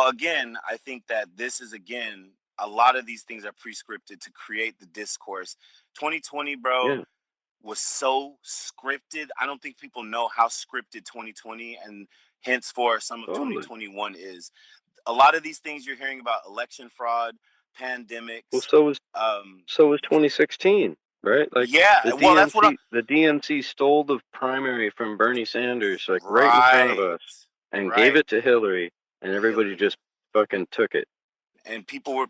again, I think that this is again a lot of these things are pre-scripted to create the discourse. 2020, bro, Yeah, was so scripted. I don't think people know how scripted 2020 and henceforth some of totally. 2021 is. A lot of these things you're hearing about election fraud, Well, pandemics, um, so was 2016, right? Like yeah. Well, that's what I. The DNC stole the primary from Bernie Sanders, like right in front of Right, us, and gave right. it to Hillary, and everybody Hillary. just fucking took it. And people were,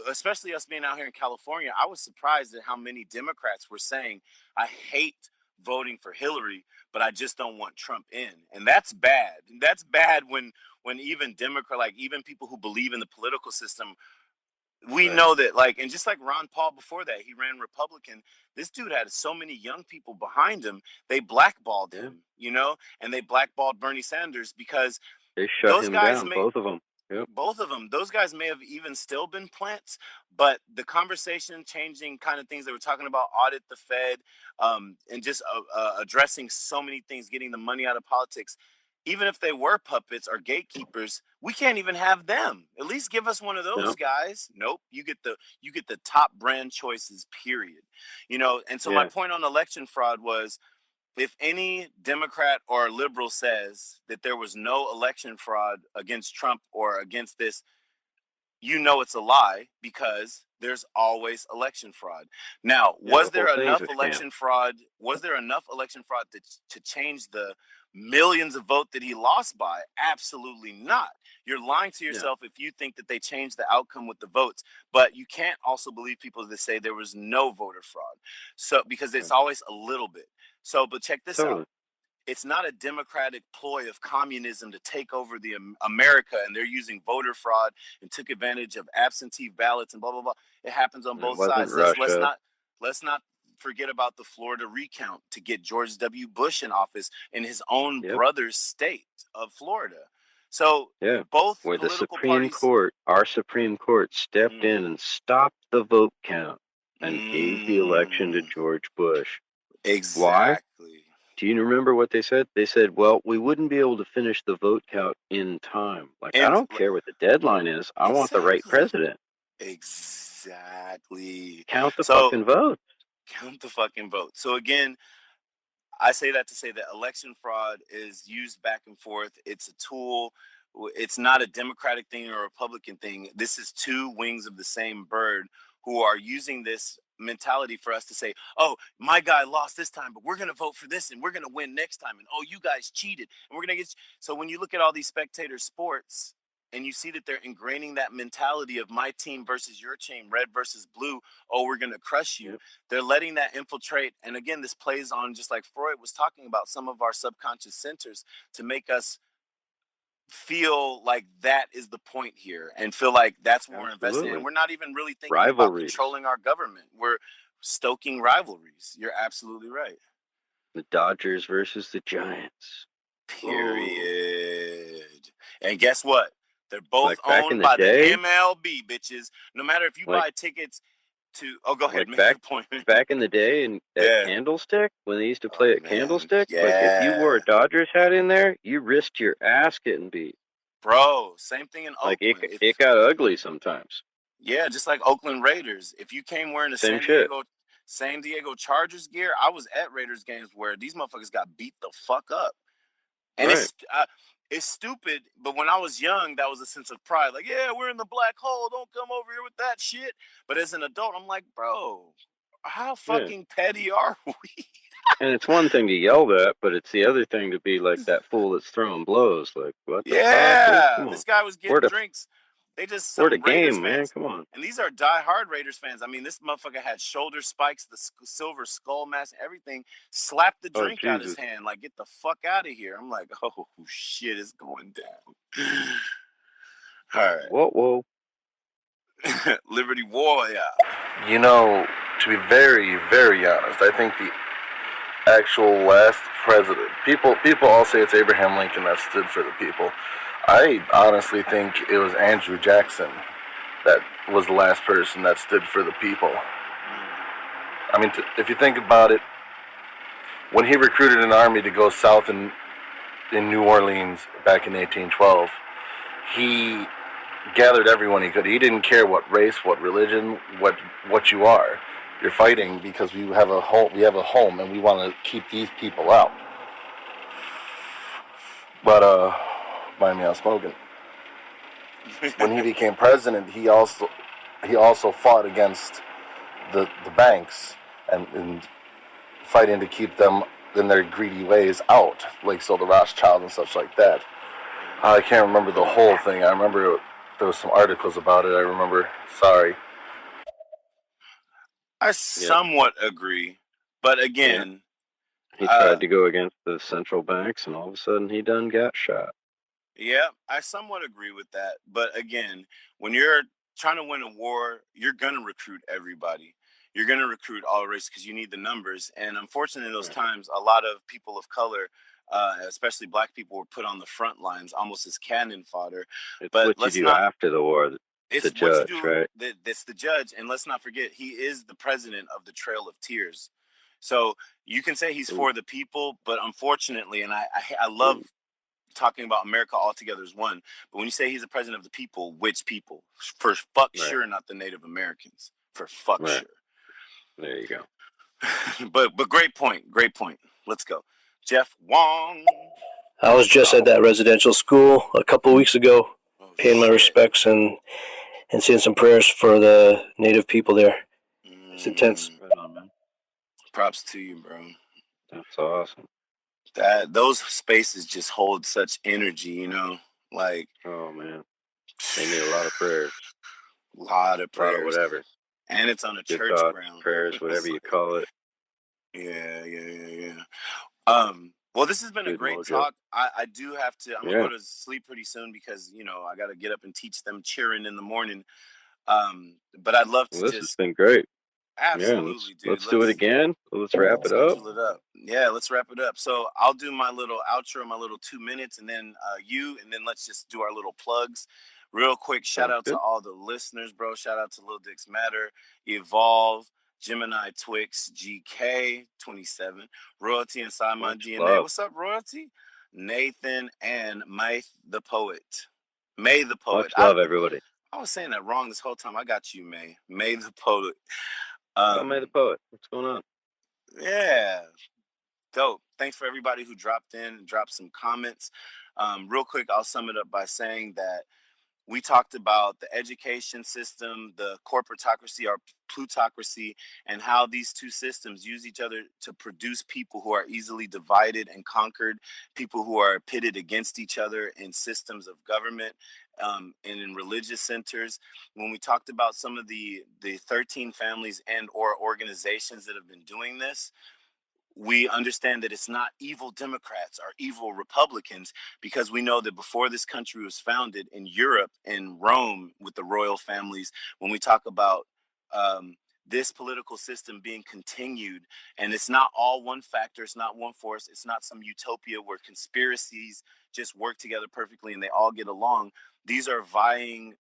especially us being out here in California, I was surprised at how many Democrats were saying, I hate voting for Hillary, but I just don't want Trump in. And that's bad. That's bad when even like even people who believe in the political system, we Right. know that, like, and just like Ron Paul before that, he ran Republican. This dude had so many young people behind him, they blackballed Yeah. him, and they blackballed Bernie Sanders because They shut those him guys down, may both of them. Yep. both of them, those guys may have even still been plants, but the conversation changing kind of things they were talking about, audit the Fed, and just addressing so many things, getting the money out of politics. Even if they were puppets or gatekeepers, we can't even have them. At least give us one of those No. guys. Nope, you get the top brand choices. Period. And so my Yeah. point on election fraud was, if any Democrat or liberal says that there was no election fraud against Trump or against this, it's a lie because there's always election fraud. Now, Yeah. The whole thing's a scam. Was there enough election fraud to change the millions of vote that he lost by? Absolutely not. You're lying to No. yourself if you think that they changed the outcome with the votes, but you can't also believe people that say there was no voter fraud. So, because it's Right. always a little bit. So, but check this out. Totally. It's not a democratic ploy of communism to take over the America, and they're using voter fraud and took advantage of absentee ballots and blah blah blah. It happens on And it both wasn't sides. Let's Russia. not forget about the Florida recount to get George W. Bush in office in his own Yep. brother's state of Florida. So Yeah. both Where the political Supreme parties. Court, our Supreme Court, stepped in Mm, and stopped the vote count and gave the election to mm, George Bush. Why? exactly. do you remember what they said? They said, well, we wouldn't be able to finish the vote count in time. Like, I And don't care what the deadline is. I want the right exactly. president. Exactly. Count the So fucking vote. count the fucking vote. So again, I say that to say that election fraud is used back and forth. It's a tool. It's not a Democratic thing or a Republican thing. This is two wings of the same bird who are using this mentality for us to say, oh, my guy lost this time, but we're going to vote for this and we're going to win next time. And oh, you guys cheated and we're going to get. So when you look at all these spectator sports and you see that they're ingraining that mentality of my team versus your team, red versus blue, oh, we're going to crush you. Yep. They're letting that infiltrate. And again, this plays on, just like Freud was talking about, some of our subconscious centers to make us feel like that is the point here and feel like that's what we're investing in. Absolutely. And we're not even really thinking about Rivalries. controlling our government. We're stoking rivalries. You're absolutely right. The Dodgers versus the Giants. Period. And guess what? They're both Like back in owned the by the day, MLB, bitches. No matter if you like buy tickets to, oh, go ahead, like make your point. back in the day and at Yeah. Candlestick, when they used to Oh play at man. Candlestick, like if you wore Yeah. a Dodgers hat in there, you risked your ass getting beat. Bro, same thing in Like Oakland. it got ugly sometimes. Yeah, just like Oakland Raiders. If you came wearing the Same shit. San Diego Chargers gear, I was at Raiders games where these motherfuckers got beat the fuck up. And Right. it's stupid, but when I was young, that was a sense of pride. Like, yeah, we're in the black hole. Don't come over here with that shit. But as an adult, I'm like, bro, how fucking petty are we? And it's one thing to yell that, but it's the other thing to be like that fool that's throwing blows. Like, what the fuck, dude? Yeah, Come on. this guy was getting drinks. They just We're the some Raiders game, man. fans. Come on. And these are diehard Raiders fans. I mean, this motherfucker had shoulder spikes, the silver skull mask, everything. Slapped the Oh, drink out his Jesus. hand, like, get the fuck out of here. I'm like, oh, shit is going down. All right. Whoa. Liberty Warrior. You know, to be very, very honest, I think the actual last president, people all say it's Abraham Lincoln that stood for the people. I honestly think it was Andrew Jackson that was the last person that stood for the people. I mean, if you think about it, when he recruited an army to go south in New Orleans back in 1812, he gathered everyone he could. He didn't care what race, what religion, what you are. You're fighting because we have a home, and we want to keep these people out. But mind me, I'm smoking. When he became president, he also fought against the banks and fighting to keep them in their greedy ways out, like so the Rothschilds and such like that. I can't remember the whole thing. I remember there was some articles about it. I remember. Sorry. I somewhat agree, but again, He tried to go against the central banks, and all of a sudden he done got shot. yeah, I somewhat agree with that. But again, when you're trying to win a war, you're gonna recruit everybody. You're gonna recruit all races because you need the numbers. And unfortunately, in those times, a lot of people of color, especially black people, were put on the front lines, almost as cannon fodder. It's But what you let's do not. after the war. It's The what you judge, do. right? That's the judge, and let's not forget he is the president of the Trail of Tears. So you can say he's for the people, but unfortunately, and I love talking about America all together as one. But when you say he's the president of the people, which people? For fuck sure, not the Native Americans. For fuck sure. There you go. but great point. Great point. Let's go, Jeff Wong. I was just at that residential school a couple weeks ago, paying my respects and saying some prayers for the native people there. It's intense. Right on, man. Props to you, bro. That's awesome. Those spaces just hold such energy, you know. Like, oh man, they need a lot of prayers. A lot of whatever. And it's on a Good church thoughts, ground. Prayers, whatever you call it. Yeah. Well, this has been a great talk. I do have to. I'm gonna go to sleep pretty soon because I got to get up and teach them cheering in the morning. But I'd love to This has been great. Absolutely, dude. Let's do it again. Let's wrap it up. Schedule it up. Yeah, let's wrap it up. So I'll do my little outro, my little 2 minutes, and then and then let's just do our little plugs. Real quick, shout out to all the listeners, bro. Shout out to Lil Dicks Matter, Evolve, Gemini Twix GK27, Royalty Inside My Much DNA. love. What's up, Royalty? Nathan and May the Poet. May the Poet. Much love, everybody. I was saying that wrong this whole time. I got you, May. May the Poet. Oh, May the Poet. What's going on? Yeah. Dope. Thanks for everybody who dropped in and dropped some comments. Real quick, I'll sum it up by saying that we talked about the education system, the corporatocracy, or plutocracy, and how these two systems use each other to produce people who are easily divided and conquered, people who are pitted against each other in systems of government, and in religious centers. When we talked about some of the 13 families and or organizations that have been doing this, we understand that it's not evil Democrats or evil Republicans, because we know that before this country was founded in Europe, in Rome, with the royal families, when we talk about this political system being continued, and it's not all one factor, it's not one force, it's not some utopia where conspiracies just work together perfectly and they all get along. These are vying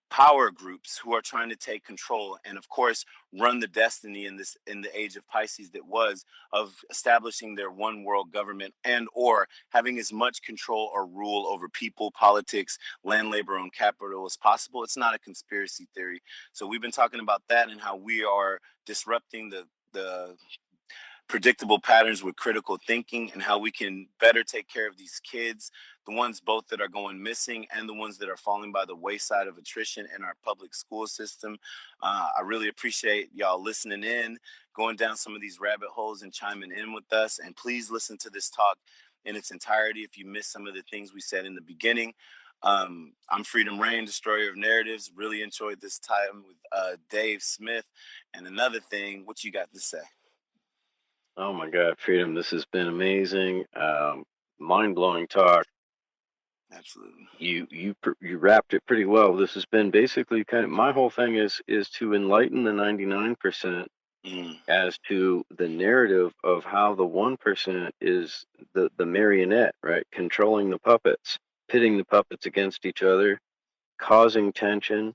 power groups who are trying to take control and, of course, run the destiny in the age of Pisces that was of establishing their one world government and or having as much control or rule over people, politics, land, labor, and capital as possible. It's not a conspiracy theory. So we've been talking about that and how we are disrupting the predictable patterns with critical thinking, and how we can better take care of these kids, the ones both that are going missing and the ones that are falling by the wayside of attrition in our public school system. I really appreciate y'all listening in, going down some of these rabbit holes and chiming in with us. And please listen to this talk in its entirety if you missed some of the things we said in the beginning. I'm Freedom Rain, destroyer of narratives. Really enjoyed this time with Dave Smith. And another thing, what you got to say? Oh my God, Freedom, this has been amazing. Mind-blowing talk. Absolutely. You wrapped it pretty well. This has been basically kind of my whole thing is to enlighten the 99% as to the narrative of how the 1% is the marionette, right? Controlling the puppets, pitting the puppets against each other, causing tension,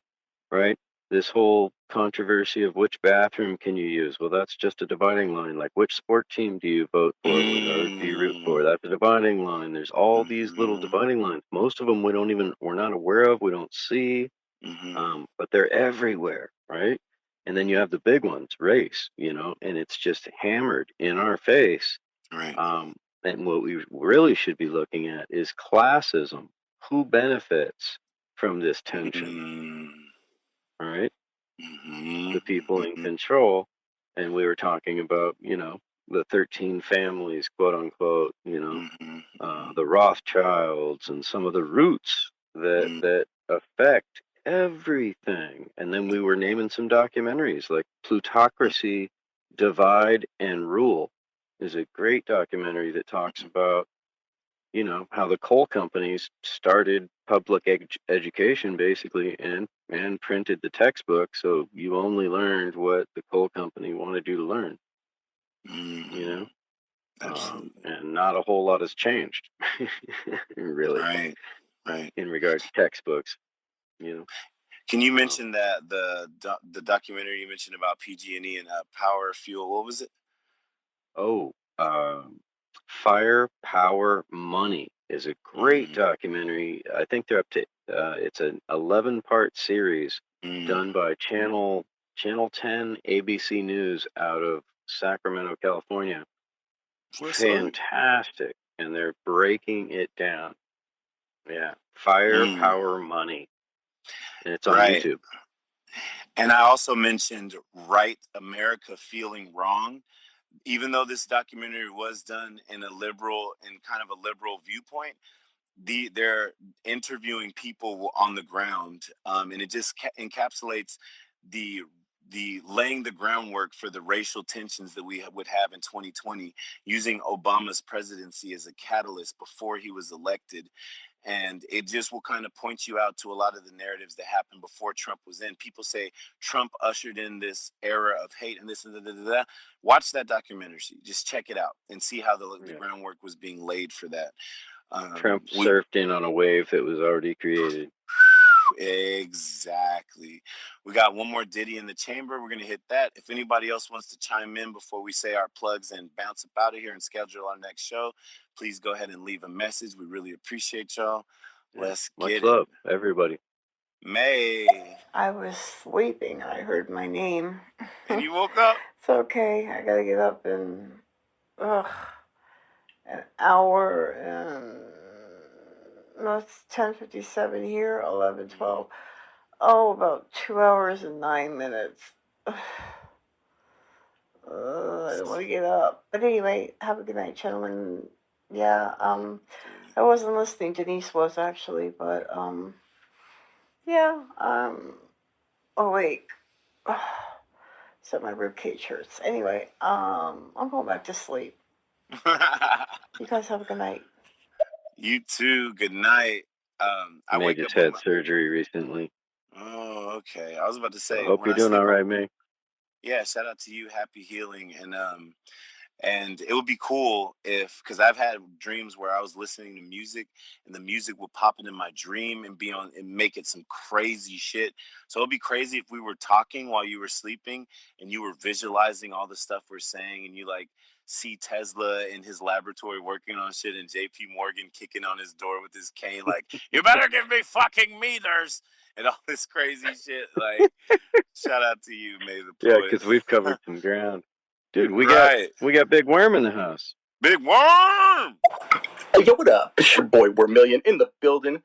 right? This whole controversy of which bathroom can you use? Well, that's just a dividing line. Like, which sport team do you vote for or do you root for? That's a dividing line. There's all these little dividing lines. Most of them we're not aware of, we don't see, but they're everywhere, right? And then you have the big ones, race, and it's just hammered in our face. Right. And what we really should be looking at is classism. Who benefits from this tension? All right. The people in control. And we were talking about, the 13 families, quote unquote, the Rothschilds and some of the roots that affect everything. And then we were naming some documentaries like Plutocracy, Divide and Rule is a great documentary that talks about how the coal companies started public education basically and printed the textbook, so you only learned what the coal company wanted you to learn. And not a whole lot has changed really, right in regard to textbooks. Can you mention that the documentary you mentioned about PG&E and Power Fuel, what was it? Fire, Power, Money is a great documentary. I think they're up to it's an 11-part series done by Channel 10 ABC News out of Sacramento, California. Fantastic. And they're breaking it down. Yeah. Fire, Power, Money. And it's on YouTube. And I also mentioned Right America Feeling Wrong. Even though this documentary was done in kind of a liberal viewpoint, they're interviewing people on the ground, and it just encapsulates the laying the groundwork for the racial tensions that we would have in 2020, using Obama's presidency as a catalyst before he was elected. And it just will kind of point you out to a lot of the narratives that happened before Trump was in. People say Trump ushered in this era of hate and this and that. Watch that documentary. Just check it out and see how the groundwork was being laid for that. Trump surfed in on a wave that was already created. Exactly. We got one more ditty in the chamber. We're gonna hit that. If anybody else wants to chime in before we say our plugs and bounce up out of here and schedule our next show, please go ahead and leave a message. We really appreciate y'all. Yeah. Let's Much get love, everybody. May. I was sleeping. I heard my name. And you woke up? It's okay. I gotta get up in an hour and no, it's 10:57 here. 11:12. Oh, about 2 hours and 9 minutes. I don't want to get up. But anyway, have a good night, gentlemen. Yeah, I wasn't listening. Denise was actually, but yeah, awake. So my rib cage hurts. Anyway, I'm going back to sleep. You guys have a good night. You too. Good night. I May wake just up with had my. surgery recently. Oh, okay. I was about to So say I hope when you're I doing sleep all on. right, May. Yeah, shout out to you. Happy healing. And it would be cool if, because I've had dreams where I was listening to music and the music would pop into my dream and be on and make it some crazy shit. So it'd be crazy if we were talking while you were sleeping and you were visualizing all the stuff we're saying and you like see Tesla in his laboratory working on shit and JP Morgan kicking on his door with his cane like, you better give me fucking meters and all this crazy shit. Like, shout out to you, May the Yeah, Poet. because we've covered some ground. Dude, we Right. got Big Worm in the house. Big Worm! Hey, yo, what up? It's your boy Wormillion in the building.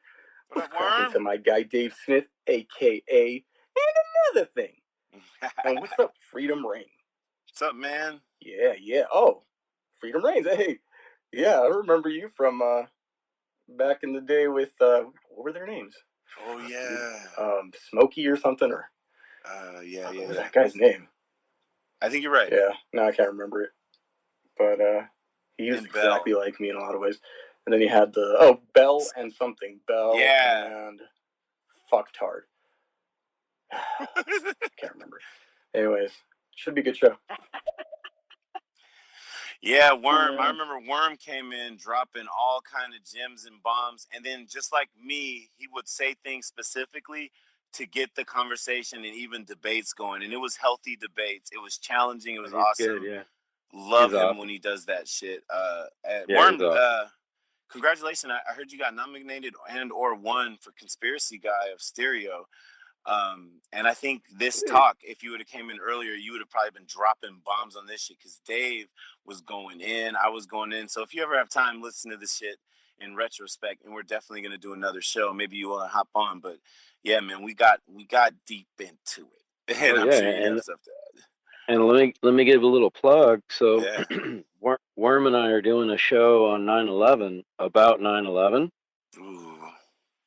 What up, Cracking Worm? to my guy Dave Smith, aka and another thing. And what's up, Freedom Rain? What's up, man? Yeah. Oh, Freedom Reigns. Hey, yeah, I remember you from back in the day with what were their names? Oh yeah. Smokey or something, or Yeah. what was that guy's name? I think you're right. Yeah, no, I can't remember it. But he was And exactly Bell. like me in a lot of ways. And then he had the Bell and something. Bell Yeah. and Fucktard. Can't remember. Anyways, should be a good show. Yeah, Worm. I remember Worm came in dropping all kind of gems and bombs, and then just like me, he would say things specifically to get the conversation and even debates going. And it was healthy debates. It was challenging. It was He's awesome. good, yeah. Love He's him awesome. when he does that shit. Yeah, Worm. he's awesome. Congratulations! I heard you got nominated and or won for Conspiracy Guy of Stereo. And I think this talk, if you would have came in earlier, you would have probably been dropping bombs on this shit because Dave was going in, I was going in. So if you ever have time, listen to this shit in retrospect, and we're definitely gonna do another show. Maybe you want to hop on, but yeah, man, we got deep into it, and I'm sure you have stuff to add. And let me give a little plug. So Yeah. Worm and I are doing a show on 9/11 about 9/11. Ooh.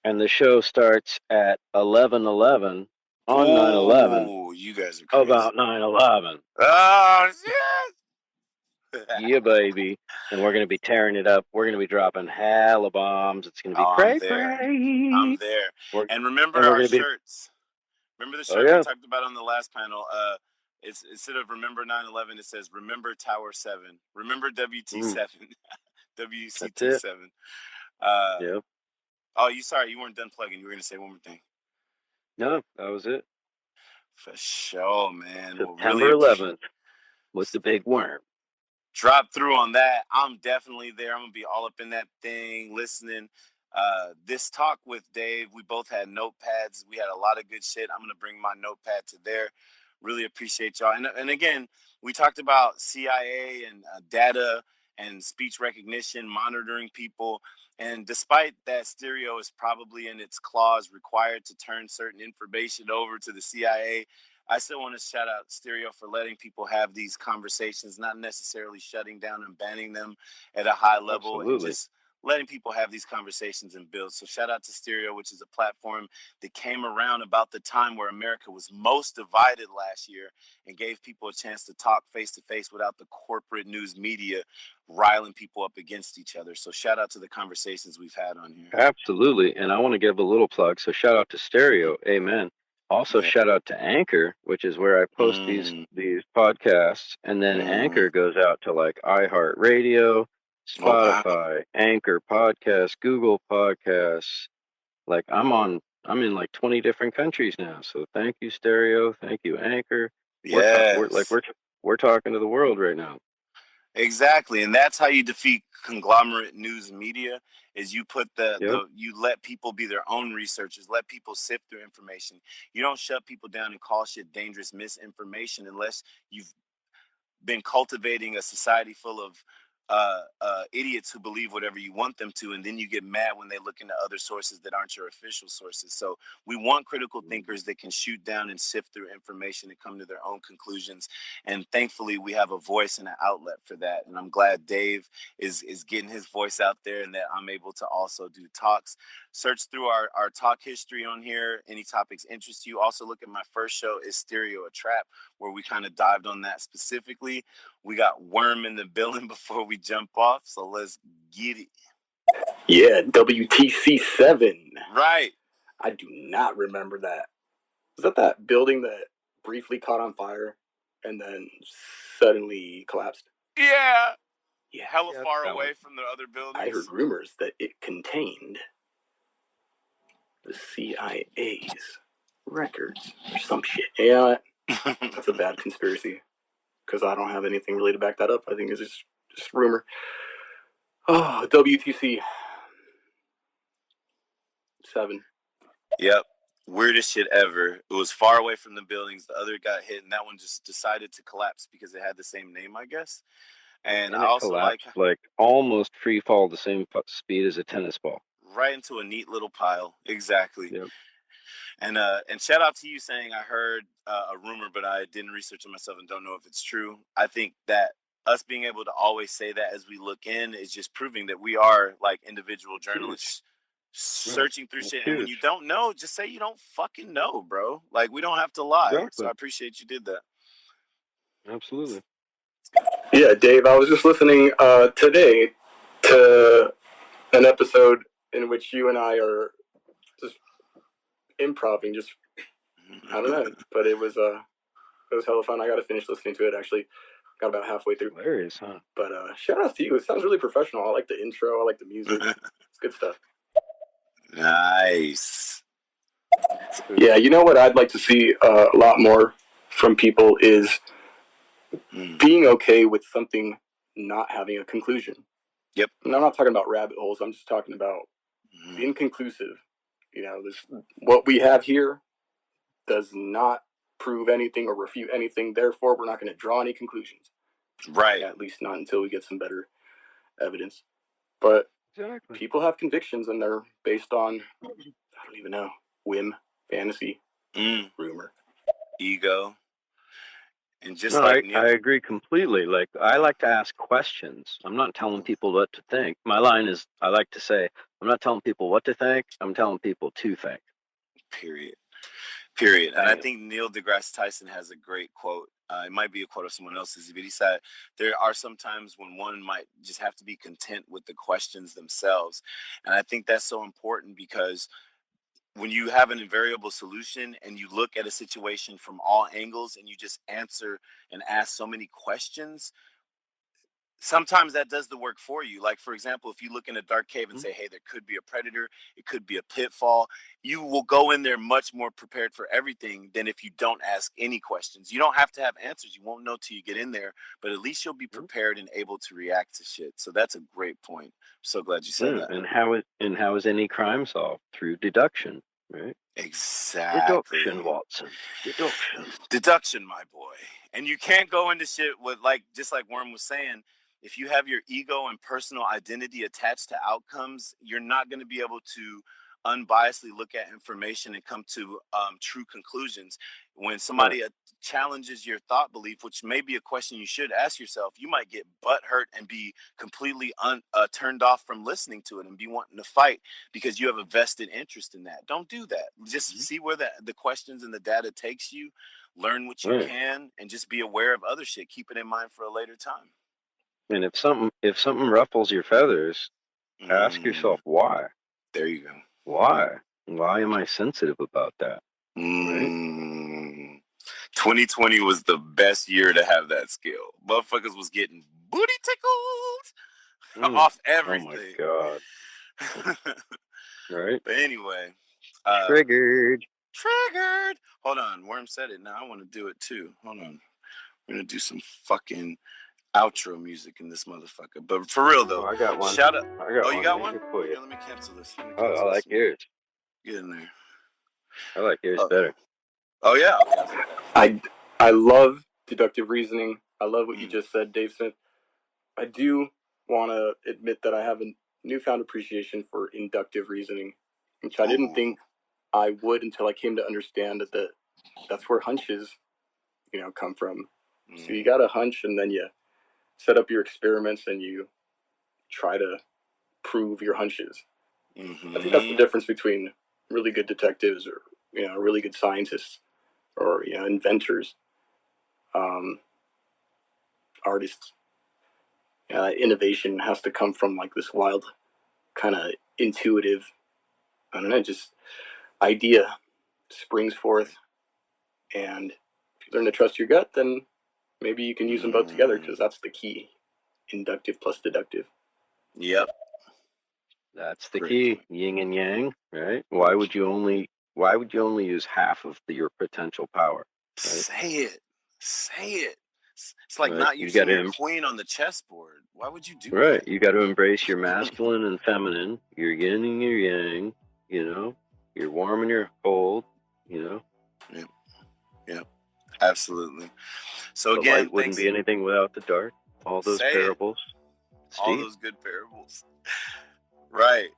And the show starts at 11:11 on 9/11 Ooh, you guys are crazy. about 9/11. Oh shit! Yeah, baby. And we're gonna be tearing it up. We're gonna be dropping hella bombs. It's gonna be I'm there. I'm there. And remember our shirts. Remember the shirt we talked about on the last panel? It's instead of remember 9/11, it says remember Tower 7. Remember WT7. WCT7. Yep. Oh, you weren't done plugging. You were gonna say one more thing. No, that was it. For sure, man. September 11th with the Big Worm. Drop through on that. I'm definitely there. I'm gonna be all up in that thing, listening. This talk with Dave, we both had notepads. We had a lot of good shit. I'm gonna bring my notepad to there. Really appreciate y'all. And again, we talked about CIA and data and speech recognition, monitoring people. And despite that, Stereo is probably in its clause required to turn certain information over to the CIA. I still want to shout out Stereo for letting people have these conversations, not necessarily shutting down and banning them at a high level, and just letting people have these conversations and build. So shout out to Stereo, which is a platform that came around about the time where America was most divided last year and gave people a chance to talk face to face without the corporate news media riling people up against each other. So shout out to the conversations we've had on here. Absolutely. And I want to give a little plug. So shout out to Stereo. Amen. Also, shout out to Anchor, which is where I post these podcasts, and then Anchor goes out to like iHeartRadio, Spotify, Anchor Podcasts, Google Podcasts. Like I'm on I'm in like 20 different countries now. So thank you, Stereo. Thank you, Anchor. Yes. We're talking to the world right now. Exactly, and that's how you defeat conglomerate news media. Is you put you let people be their own researchers, let people sift through information. You don't shut people down and call shit dangerous misinformation unless you've been cultivating a society full of idiots who believe whatever you want them to, and then you get mad when they look into other sources that aren't your official sources. So we want critical thinkers that can shoot down and sift through information and come to their own conclusions. And thankfully, we have a voice and an outlet for that. And I'm glad Dave is getting his voice out there, and that I'm able to also do talks. Search through our talk history on here. Any topics interest you. Also look at my first show, Is Stereo a Trap, where we kind of dived on that specifically. We got Worm in the building before we jump off, so let's get it. Yeah, WTC7. Right. I do not remember that. Was that building that briefly caught on fire and then suddenly collapsed? Yeah. Yeah. Hella far away from the other buildings. I heard rumors that it contained the CIA's records or some shit. Yeah, that's a bad conspiracy, because I don't have anything really to back that up. I think it's just rumor. Oh, WTC 7. Yep. Weirdest shit ever. It was far away from the buildings. The other got hit, and that one just decided to collapse because it had the same name, I guess. And I also collapsed, like almost free fall the same speed as a tennis ball. Right into a neat little pile. Exactly. Yep. And shout out to you saying I heard a rumor, but I didn't research it myself and don't know if it's true. I think that us being able to always say that as we look in is just proving that we are like individual journalists searching through shit. And when you don't know, just say you don't fucking know, bro. Like, we don't have to lie. Exactly. So I appreciate you did that. Absolutely. Yeah, Dave, I was just listening today to an episode in which you and I are just improvising, just, I don't know, but it was hella fun. I got to finish listening to it, actually. Got about halfway through. Hilarious, huh? But shout out to you. It sounds really professional. I like the intro. I like the music. It's good stuff. Nice. Yeah, you know what I'd like to see a lot more from people is being okay with something not having a conclusion. Yep. And I'm not talking about rabbit holes. I'm just talking about being conclusive. You know, what we have here does not prove anything or refute anything. Therefore, we're not going to draw any conclusions. Right. At least not until we get some better evidence. But people have convictions, and they're based on, I don't even know, whim, fantasy, rumor, ego. And just I agree completely. Like, I like to ask questions. I'm not telling people what to think. My line is, I like to say, I'm not telling people what to think. I'm telling people to think. Period. And I think Neil deGrasse Tyson has a great quote. It might be a quote of someone else's, but he said, there are some times when one might just have to be content with the questions themselves. And I think that's so important, because when you have an invariable solution and you look at a situation from all angles and you just answer and ask so many questions, sometimes that does the work for you. Like, for example, if you look in a dark cave and say, hey, there could be a predator, it could be a pitfall, you will go in there much more prepared for everything than if you don't ask any questions. You don't have to have answers. You won't know till you get in there, but at least you'll be prepared and able to react to shit. So that's a great point. I'm so glad you said that. And how is any crime solved? Through deduction, right? Exactly. Deduction, Watson. Deduction, my boy. And you can't go into shit with, like, just like Worm was saying, if you have your ego and personal identity attached to outcomes, you're not going to be able to unbiasedly look at information and come to true conclusions. When somebody challenges your thought belief, which may be a question you should ask yourself, you might get butthurt and be completely turned off from listening to it and be wanting to fight because you have a vested interest in that. Don't do that. Just see where the questions and the data takes you, learn what you can, and just be aware of other shit. Keep it in mind for a later time. And if something ruffles your feathers, ask yourself why. There you go. Why? Why am I sensitive about that? Right? 2020 was the best year to have that skill. Motherfuckers was getting booty tickled off everything. Oh my god. Right? But anyway, Triggered. Triggered. Hold on, Worm said it. Now I want to do it too. Hold on. We're gonna do some fucking outro music in this motherfucker. But for real though, I got one. shout out. I got Oh, one you got right one? here for you. Here, let me cancel this. I like yours. Get in there. I like yours better. Oh yeah. Okay. I love deductive reasoning. I love what you just said, Dave Smith. I do want to admit that I have a newfound appreciation for inductive reasoning, which I didn't think I would until I came to understand that that's where hunches, come from. So you got a hunch, and then you set up your experiments, and you try to prove your hunches. I think that's the difference between really good detectives or really good scientists or inventors, artists. Innovation has to come from like this wild kind of intuitive, I don't know, just idea springs forth, and if you learn to trust your gut, then maybe you can use them both together, because that's the key: inductive plus deductive. Yep. That's the key. Yin and yang, right? Why would you only use half of your potential power? Right? Say it. It's like right. not using your queen on the chessboard. Why would you do that? You got to embrace your masculine and feminine, your yin and your yang, your warm and your cold, Yep. Absolutely. So the again, light wouldn't be anything without the dark. All those parables. All those good parables. Right.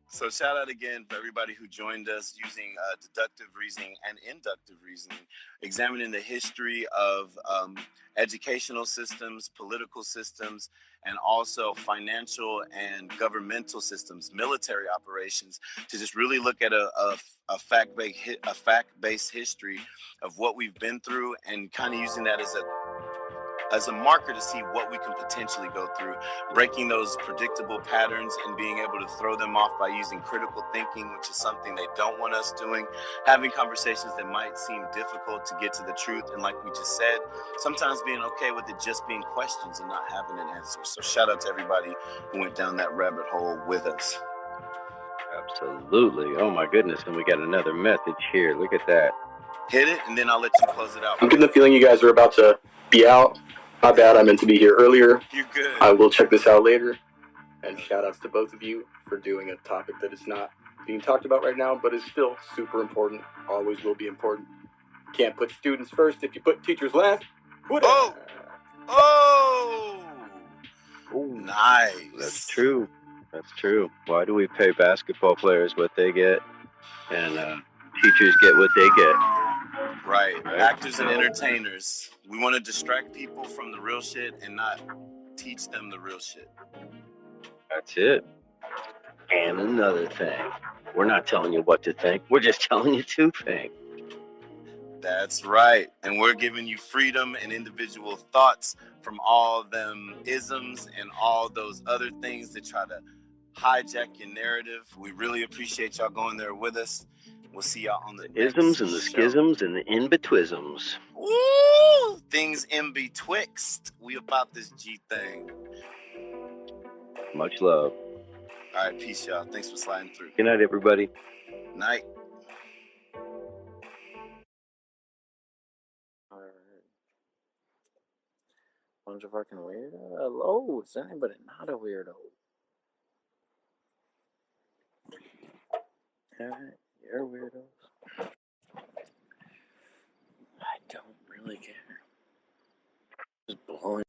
So shout out again for everybody who joined us using deductive reasoning and inductive reasoning, examining the history of educational systems, political systems, and also financial and governmental systems, military operations, to just really look at a fact-based history of what we've been through, and kind of using that as a marker to see what we can potentially go through, breaking those predictable patterns and being able to throw them off by using critical thinking, which is something they don't want us doing, having conversations that might seem difficult to get to the truth, and like we just said, sometimes being okay with it just being questions and not having an answer. So shout out to everybody who went down that rabbit hole with us. Absolutely. Oh my goodness, and we got another message here. Look at that. Hit it, and then I'll let you close it out. I'm getting the feeling you guys are about to be out. My bad, I meant to be here earlier. You're good. I will check this out later. And shout outs to both of you for doing a topic that is not being talked about right now, but is still super important. Always will be important. Can't put students first if you put teachers last. Oh! Nice. That's true. Why do we pay basketball players what they get and teachers get what they get? Right. Actors and entertainers. We want to distract people from the real shit and not teach them the real shit. That's it. And another thing, we're not telling you what to think. We're just telling you to think. That's right. And we're giving you freedom and individual thoughts from all them isms and all those other things that try to hijack your narrative. We really appreciate y'all going there with us. We'll see y'all on the isms and the schisms and the in-betwisms. Woo! Things in betwixt. We about this G thing. Much love. All right, peace, y'all. Thanks for sliding through. Good night, everybody. Night. All right. Bunch of fucking weirdo. Hello, is anybody not a weirdo? Alright, you're weirdos. I don't really care. Just blowing.